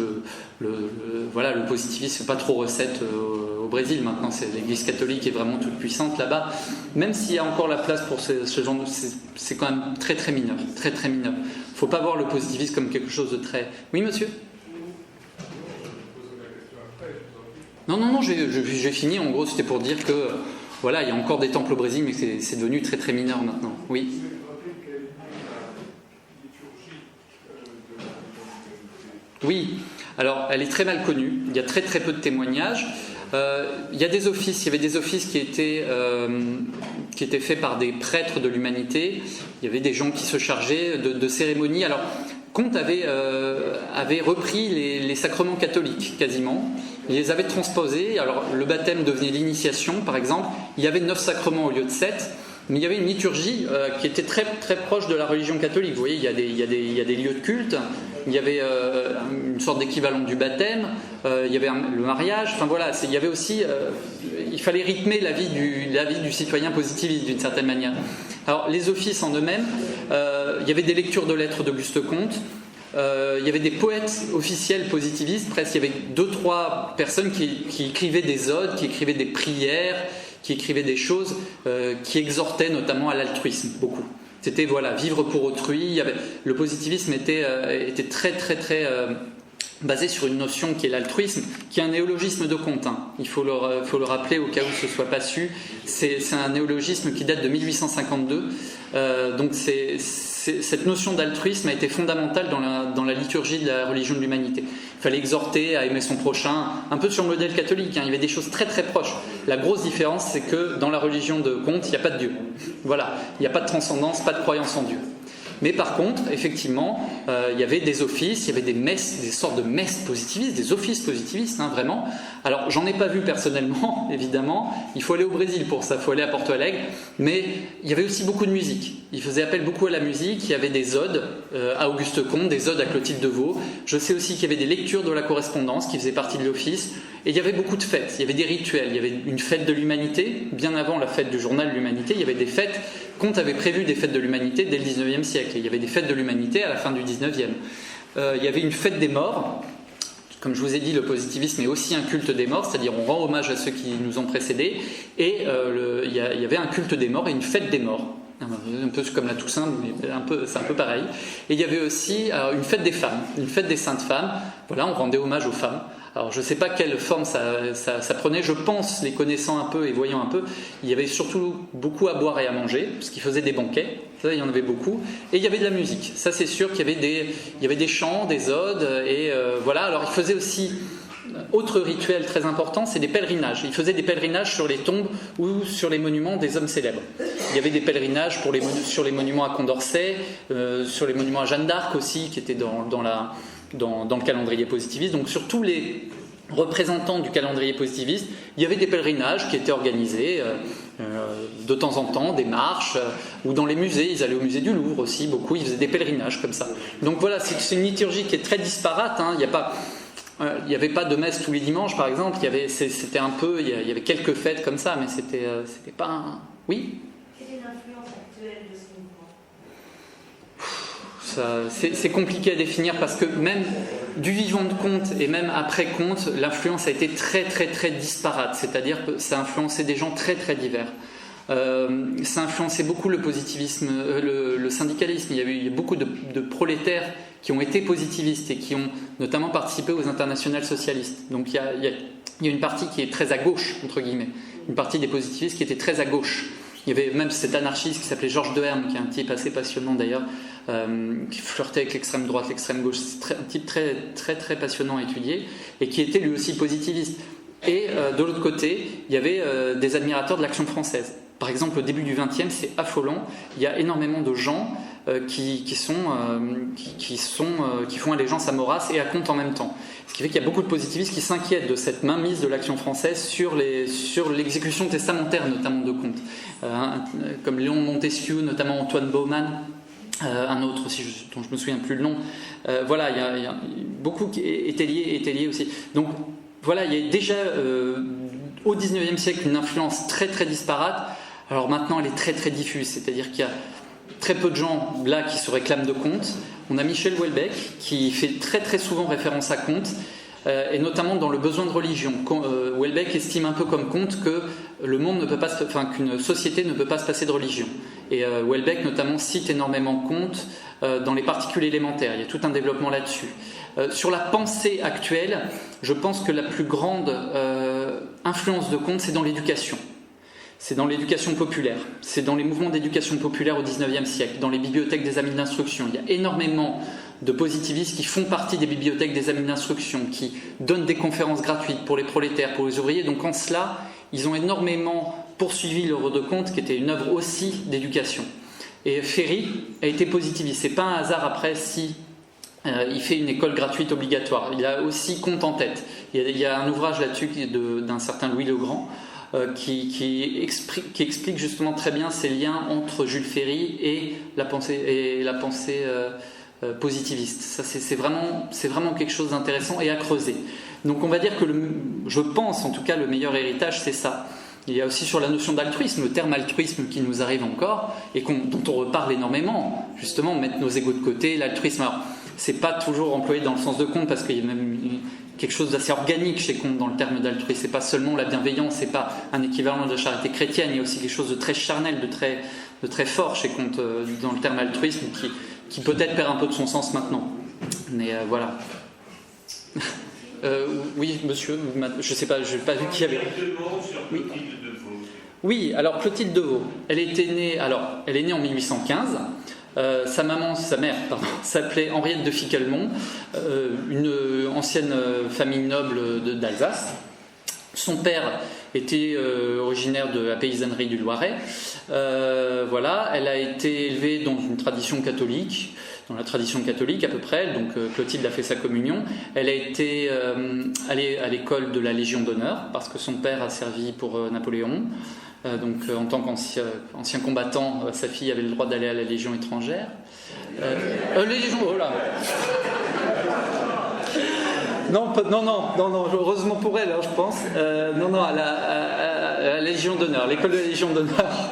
le positivisme fait pas trop recette au Brésil maintenant. L'Église catholique est vraiment toute puissante là-bas, même s'il y a encore la place pour ce genre de... C'est quand même très très mineur, très très mineur. Faut pas voir le positivisme comme quelque chose de très... Oui, monsieur? Non, j'ai fini. En gros, c'était pour dire que voilà, il y a encore des temples au Brésil, mais c'est devenu très très mineur maintenant. Oui. Oui. Alors, elle est très mal connue. Il y a très très peu de témoignages. Il y a des offices. Il y avait des offices qui étaient faits par des prêtres de l'humanité. Il y avait des gens qui se chargeaient de cérémonies. Alors, Comte avait repris les sacrements catholiques quasiment. Il les avait transposés. Alors le baptême devenait l'initiation, par exemple. Il y avait 9 sacrements au lieu de 7, mais il y avait une liturgie qui était très très proche de la religion catholique. Vous voyez, il y a des lieux de culte. Il y avait une sorte d'équivalent du baptême. Il y avait le mariage. Enfin voilà, il y avait aussi il fallait rythmer la vie du citoyen positiviste d'une certaine manière. Alors les offices en eux-mêmes, il y avait des lectures de lettres d'Auguste Comte, il y avait des poètes officiels positivistes, presque il y avait 2-3 personnes qui écrivaient des odes, qui écrivaient des prières, qui écrivaient des choses qui exhortaient notamment à l'altruisme, beaucoup. C'était vivre pour autrui. Le positivisme était très très très basé sur une notion qui est l'altruisme, qui est un néologisme de Comte. Il faut le rappeler au cas où ce ne soit pas su. C'est un néologisme qui date de 1852. Donc cette notion d'altruisme a été fondamentale dans la liturgie de la religion de l'humanité. Il fallait exhorter à aimer son prochain, un peu sur le modèle catholique. Il y avait des choses très très proches. La grosse différence, c'est que dans la religion de Comte, il n'y a pas de Dieu. Voilà, il n'y a pas de transcendance, pas de croyance en Dieu. Mais par contre, effectivement, il y avait des offices, il y avait des messes, des sortes de messes positivistes, des offices positivistes, vraiment. Alors, j'en ai pas vu personnellement, évidemment. Il faut aller au Brésil pour ça, il faut aller à Porto Alegre. Mais il y avait aussi beaucoup de musique. Il faisait appel beaucoup à la musique. Il y avait des odes à Auguste Comte, des odes à Clotilde de Vaux. Je sais aussi qu'il y avait des lectures de la correspondance qui faisaient partie de l'office. Et il y avait beaucoup de fêtes. Il y avait des rituels. Il y avait une fête de l'humanité. Bien avant la fête du journal de l'humanité, il y avait des fêtes. Comte avait prévu des fêtes de l'humanité dès le 19e siècle. Il y avait des fêtes de l'humanité à la fin du 19e. Il y avait une fête des morts. Comme je vous ai dit, le positivisme est aussi un culte des morts, c'est-à-dire on rend hommage à ceux qui nous ont précédés. Et il y avait un culte des morts et une fête des morts. Un peu comme la Toussaint, mais c'est un peu pareil. Et il y avait aussi une fête des femmes, une fête des saintes femmes. Voilà, on rendait hommage aux femmes. Alors je ne sais pas quelle forme ça prenait, je pense, les connaissant un peu et voyant un peu, il y avait surtout beaucoup à boire et à manger, parce qu'ils faisaient des banquets, ça il y en avait beaucoup, et il y avait de la musique, ça c'est sûr qu'il y avait des chants, des odes, et voilà, alors ils faisaient aussi, autre rituel très important, c'est des pèlerinages, ils faisaient des pèlerinages sur les tombes ou sur les monuments des hommes célèbres. Il y avait des pèlerinages sur les monuments à Condorcet, sur les monuments à Jeanne d'Arc aussi, qui étaient dans le calendrier positiviste. Donc sur tous les représentants du calendrier positiviste, il y avait des pèlerinages qui étaient organisés de temps en temps, des marches, ou dans les musées, ils allaient au musée du Louvre aussi, beaucoup, ils faisaient des pèlerinages comme ça. Donc voilà, c'est une liturgie qui est très disparate, il n'y avait pas de messe tous les dimanches par exemple, c'était un peu, il y avait quelques fêtes comme ça, mais c'était pas... Oui ? Quelle est l'influence actuelle de ce mouvement ? C'est compliqué à définir parce que même du vivant de Comte et même après Comte, l'influence a été très très très disparate, c'est-à-dire que ça a influencé des gens très très divers. Ça a influencé beaucoup le positivisme, le syndicalisme. Il y a beaucoup de prolétaires qui ont été positivistes et qui ont notamment participé aux internationales socialistes. Donc il y a une partie qui est très à gauche, entre guillemets, une partie des positivistes qui était très à gauche. Il y avait même cet anarchiste qui s'appelait Georges Deherme, qui est un type assez passionnant d'ailleurs, qui flirtait avec l'extrême droite, l'extrême gauche. C'est un type très, très, très passionnant à étudier et qui était lui aussi positiviste. Et de l'autre côté, il y avait des admirateurs de l'Action française. Par exemple, au début du XXe, c'est affolant. Il y a énormément de gens qui font allégeance à Maurras et à Comte en même temps. Ce qui fait qu'il y a beaucoup de positivistes qui s'inquiètent de cette mainmise de l'Action française sur l'exécution testamentaire, notamment de Comte. Comme Léon Montesquieu, notamment Antoine Baumann, un autre aussi dont je ne me souviens plus le nom. Voilà, il y a beaucoup qui étaient liés aussi. Donc voilà, il y a déjà au XIXe siècle une influence très très disparate. Alors maintenant, elle est très très diffuse, c'est-à-dire qu'il y a très peu de gens là qui se réclament de Comte. On a Michel Houellebecq qui fait très très souvent référence à Comte, et notamment dans le besoin de religion. Houellebecq estime un peu comme Comte que le monde ne peut pas, qu'une société ne peut pas se passer de religion. Et Houellebecq notamment cite énormément Comte dans les particules élémentaires. Il y a tout un développement là-dessus. Sur la pensée actuelle, je pense que la plus grande influence de Comte, c'est dans l'éducation. C'est dans l'éducation populaire, c'est dans les mouvements d'éducation populaire au XIXe siècle, dans les bibliothèques des amis d'instruction. Il y a énormément de positivistes qui font partie des bibliothèques des amis d'instruction, qui donnent des conférences gratuites pour les prolétaires, pour les ouvriers. Donc en cela, ils ont énormément poursuivi l'œuvre de Comte, qui était une œuvre aussi d'éducation. Et Ferry a été positiviste. C'est pas un hasard après si il fait une école gratuite obligatoire. Il a aussi Comte en tête. Il y a un ouvrage là-dessus d'un certain Louis Legrand, qui explique justement très bien ces liens entre Jules Ferry et la pensée positiviste. Ça, c'est vraiment quelque chose d'intéressant et à creuser. Donc on va dire que je pense en tout cas le meilleur héritage, c'est ça. Il y a aussi sur la notion d'altruisme, le terme altruisme qui nous arrive encore et dont on reparle énormément. Justement, mettre nos égos de côté, l'altruisme. Alors, c'est pas toujours employé dans le sens de Comte parce qu'il y a même quelque chose d'assez organique chez Comte dans le terme d'altruisme. C'est pas seulement la bienveillance, c'est pas un équivalent de la charité chrétienne. Il y a aussi quelque chose de très charnel, de très fort chez Comte dans le terme altruisme qui peut-être perd un peu de son sens maintenant. Mais voilà. Oui, monsieur, je sais pas, je n'ai pas vu qui avait. Deux mots sur Clotilde de Vaux. Oui, alors Clotilde de Vaux, elle est née en 1815. Sa mère, s'appelait Henriette de Ficquelmont, une ancienne famille noble d'Alsace. Son père était originaire de la paysannerie du Loiret. Voilà, elle a été élevée dans une tradition catholique. Dans la tradition catholique à peu près, donc Clotilde a fait sa communion. Elle a été allée à l'école de la Légion d'honneur parce que son père a servi pour Napoléon. Donc en tant qu'ancien combattant, sa fille avait le droit d'aller à la Légion étrangère. Légion, oh là. Non, heureusement pour elle, hein, je pense. À la Légion d'honneur, l'école de la Légion d'honneur.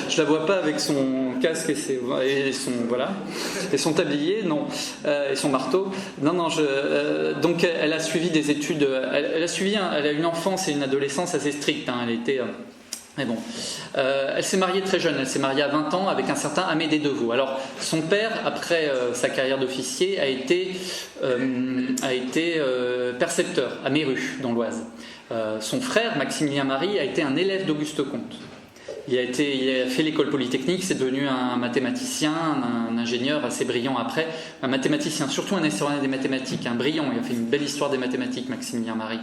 Je la vois pas avec son casque et son tablier, et son marteau. Donc elle a suivi des études. Elle a une enfance et une adolescence assez strictes. Hein, elle était. Mais bon, elle s'est mariée très jeune. Elle s'est mariée à 20 ans avec un certain Amédée de Vaux. Alors, son père, après sa carrière d'officier, a été percepteur à Méru, dans l'Oise. Son frère, Maximilien Marie, a été un élève d'Auguste Comte. Il a fait l'école polytechnique, c'est devenu un mathématicien, un ingénieur assez brillant après, un mathématicien, surtout un historien des mathématiques, un brillant. Il a fait une belle histoire des mathématiques, Maximilien Marie.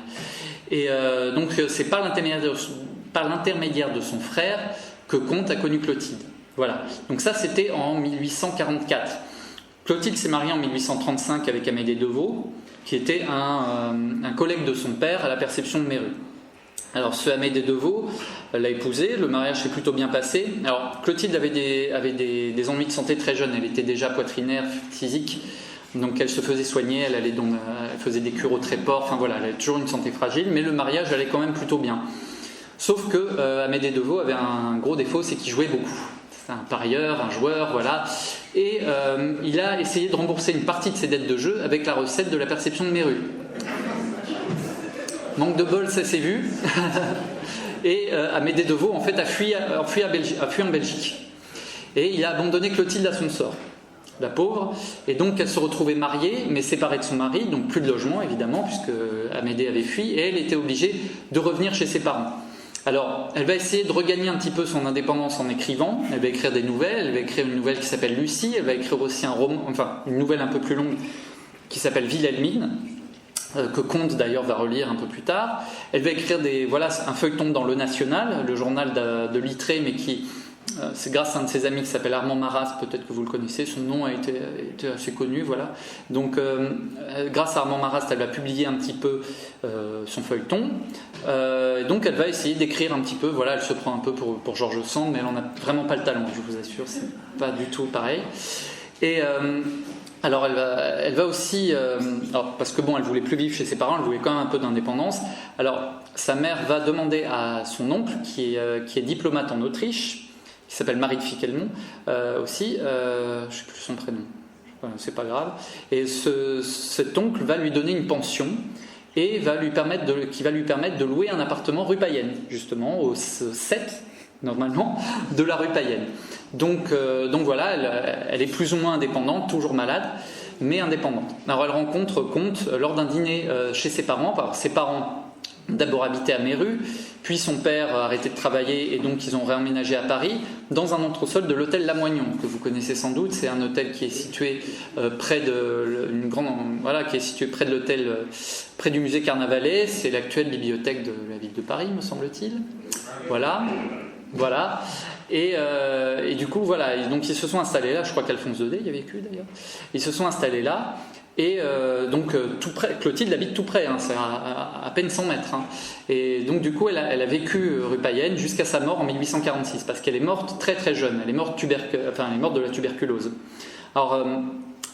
Et donc, c'est par l'intermédiaire de son frère que Comte a connu Clotilde. Voilà. Donc ça, c'était en 1844. Clotilde s'est mariée en 1835 avec Amédée de Vaux, qui était un collègue de son père à la perception de Méru. Alors, ce Amédée de Vaux l'a épousé, le mariage s'est plutôt bien passé. Alors, Clotilde avait des ennuis de santé très jeune, elle était déjà poitrinaire, physique, donc elle se faisait soigner, elle faisait des cures au tréport, enfin voilà, elle avait toujours une santé fragile, mais le mariage allait quand même plutôt bien. Sauf que Amédée de Vaux avait un gros défaut, c'est qu'il jouait beaucoup. C'était un parieur, un joueur, voilà. Et il a essayé de rembourser une partie de ses dettes de jeu avec la recette de la perception de Méru. Manque de bol, ça s'est vu. Et Amédée de Vaux, en fait, a fui en Belgique. Et il a abandonné Clotilde à son sort, la pauvre. Et donc, elle se retrouvait mariée, mais séparée de son mari, donc plus de logement, évidemment, puisque Amédée avait fui. Et elle était obligée de revenir chez ses parents. Alors, elle va essayer de regagner un petit peu son indépendance en écrivant. Elle va écrire des nouvelles. Elle va écrire une nouvelle qui s'appelle Lucie. Elle va écrire aussi un roman, enfin, une nouvelle un peu plus longue qui s'appelle Wilhelmine, que Comte d'ailleurs va relire un peu plus tard. Elle va écrire un feuilleton dans Le National, le journal de Littré, mais c'est grâce à un de ses amis qui s'appelle Armand Marrast, peut-être que vous le connaissez, son nom a été assez connu, voilà. Donc grâce à Armand Marrast, elle va publier un petit peu son feuilleton. Donc elle va essayer d'écrire un petit peu, voilà, elle se prend un peu pour George Sand, mais elle n'en a vraiment pas le talent, je vous assure, c'est pas du tout pareil. Et alors elle va aussi, parce que bon, elle voulait plus vivre chez ses parents, elle voulait quand même un peu d'indépendance. Alors sa mère va demander à son oncle, qui est diplomate en Autriche, qui s'appelle Marie de Ficquelmont aussi, je ne sais plus son prénom, c'est pas grave. Et cet oncle va lui donner une pension et qui va lui permettre de louer un appartement rue Payenne, justement au 7 normalement de la rue Payenne. Donc voilà, elle est plus ou moins indépendante, toujours malade, mais indépendante. Alors elle rencontre Comte lors d'un dîner chez ses parents. Alors, ses parents d'abord habitaient à Méru, puis son père a arrêté de travailler et donc ils ont réemménagé à Paris dans un entresol de l'hôtel Lamoignon, que vous connaissez sans doute. C'est un hôtel qui est situé près de l'hôtel, près du musée Carnavalet. C'est l'actuelle bibliothèque de la ville de Paris, me semble-t-il. Voilà. Et du coup, voilà. Donc ils se sont installés là. Je crois qu'Alphonse Daudet y a vécu d'ailleurs. Ils se sont installés là. Et donc tout près, Clotilde habite tout près, hein, c'est à peine 100 mètres. Hein. Et donc du coup, elle a vécu rue Payenne jusqu'à sa mort en 1846, parce qu'elle est morte très très jeune. Elle est morte de la tuberculose. Alors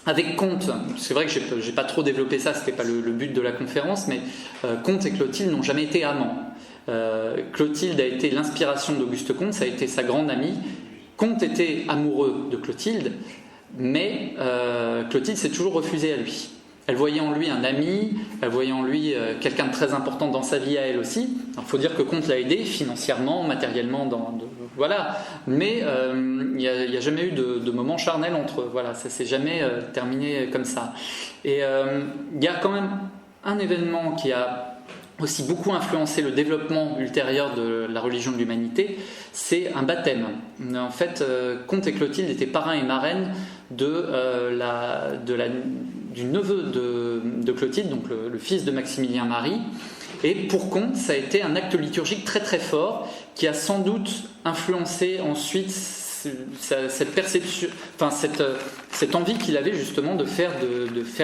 avec Comte, c'est vrai que j'ai pas trop développé ça, c'était pas le but de la conférence, mais Comte et Clotilde n'ont jamais été amants. Clotilde a été l'inspiration d'Auguste Comte, ça a été sa grande amie. Comte était amoureux de Clotilde, mais Clotilde s'est toujours refusée à lui. Elle voyait en lui un ami, elle voyait en lui quelqu'un de très important dans sa vie à elle aussi. Il faut dire que Comte l'a aidé financièrement, matériellement, voilà. Mais il n'y a jamais eu de moment charnel entre eux. Voilà, ça s'est jamais terminé comme ça. Et il y a quand même un événement qui a aussi beaucoup influencé le développement ultérieur de la religion de l'humanité, c'est un baptême. En fait, Comte et Clotilde étaient parrain et marraine du neveu de Clotilde, donc le fils de Maximilien Marie. Et pour Comte, ça a été un acte liturgique très très fort qui a sans doute influencé ensuite cette perception, enfin cette envie qu'il avait justement de faire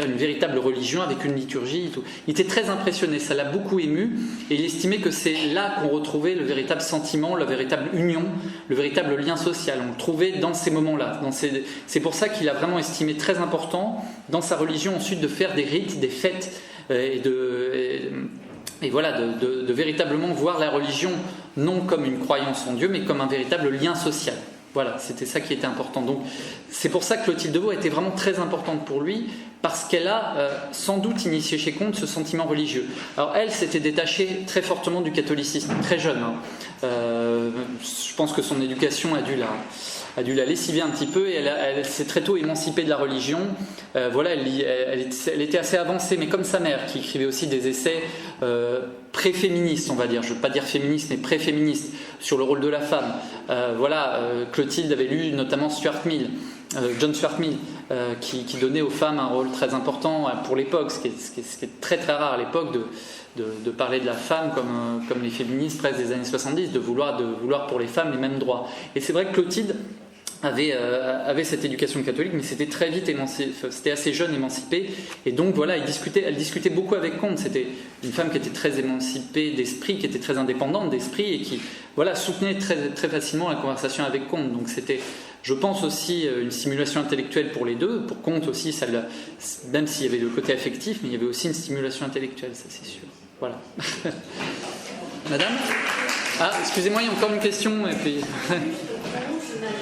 une véritable religion avec une liturgie et tout. Il était très impressionné, ça l'a beaucoup ému et il estimait que c'est là qu'on retrouvait le véritable sentiment, la véritable union, le véritable lien social. On le trouvait dans ces moments-là. C'est pour ça qu'il a vraiment estimé très important dans sa religion ensuite de faire des rites, des fêtes et voilà, de véritablement voir la religion non comme une croyance en Dieu mais comme un véritable lien social. Voilà, c'était ça qui était important. Donc, c'est pour ça que Clotilde de Vaux était vraiment très importante pour lui, parce qu'elle a sans doute initié chez Comte ce sentiment religieux. Alors, elle s'était détachée très fortement du catholicisme, très jeune. Je pense que son éducation a dû la lessiver un petit peu, et elle s'est très tôt émancipée de la religion. Voilà, elle était assez avancée, mais comme sa mère, qui écrivait aussi des essais pré-féministes, on va dire. Je ne veux pas dire féministes, mais pré-féministes, sur le rôle de la femme. Clotilde avait lu notamment John Stuart Mill, qui donnait aux femmes un rôle très important pour l'époque, ce qui est très très rare à l'époque de parler de la femme comme les féministes presque des années 70, de vouloir pour les femmes les mêmes droits. Et c'est vrai que Clotilde avait cette éducation catholique, mais c'était très vite c'était assez jeune émancipée, et donc voilà, elle discutait beaucoup avec Comte. C'était une femme qui était très émancipée d'esprit, qui était très indépendante d'esprit, et qui soutenait très, très facilement la conversation avec Comte. Donc c'était, je pense, aussi une stimulation intellectuelle pour les deux. Pour Comte aussi, même s'il y avait le côté affectif, mais il y avait aussi une stimulation intellectuelle, ça c'est sûr. Voilà. Madame ? Ah, excusez-moi, il y a encore une question, et puis...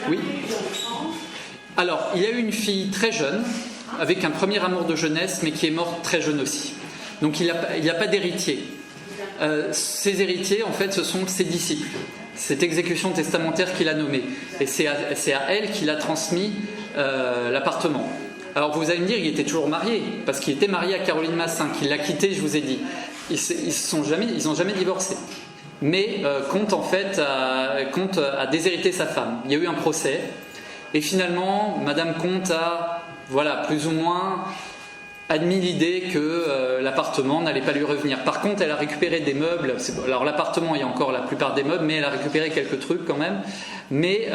Oui. Alors, il y a eu une fille très jeune, avec un premier amour de jeunesse, mais qui est morte très jeune aussi. Donc il n'y a pas d'héritier. Ses héritiers, en fait, ce sont ses disciples. Cette exécution testamentaire qu'il a nommée. Et c'est à elle qu'il a transmis l'appartement. Alors vous allez me dire, il était toujours marié, parce qu'il était marié à Caroline Massin, qu'il l'a quittée, je vous ai dit. Ils n'ont jamais divorcé. Mais Comte a déshérité sa femme. Il y a eu un procès, et finalement, Madame Comte a, plus ou moins admis l'idée que l'appartement n'allait pas lui revenir. Par contre, elle a récupéré des meubles. Alors l'appartement, il y a encore la plupart des meubles, mais elle a récupéré quelques trucs quand même. Mais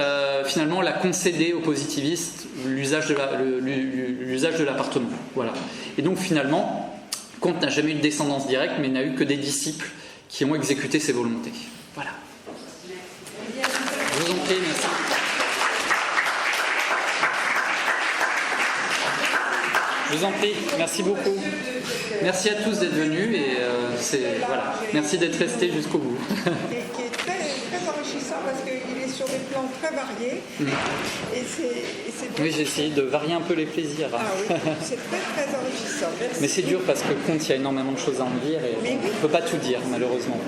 finalement, elle a concédé aux positivistes l'usage de l'appartement. Voilà. Et donc finalement, Comte n'a jamais eu de descendance directe, mais n'a eu que des disciples qui ont exécuté ses volontés. Voilà. Je vous en prie, merci. Je vous en prie, merci beaucoup. Merci à tous d'être venus et merci d'être restés jusqu'au bout. Et qui est très, très enrichissant parce qu'il est sur des plans très variés. Et c'est oui, j'ai essayé de varier un peu les plaisirs. Ah oui, c'est très très enrichissant. Merci. Mais c'est dur parce que Comte, il y a énormément de choses à en dire et on ne peut pas tout dire malheureusement.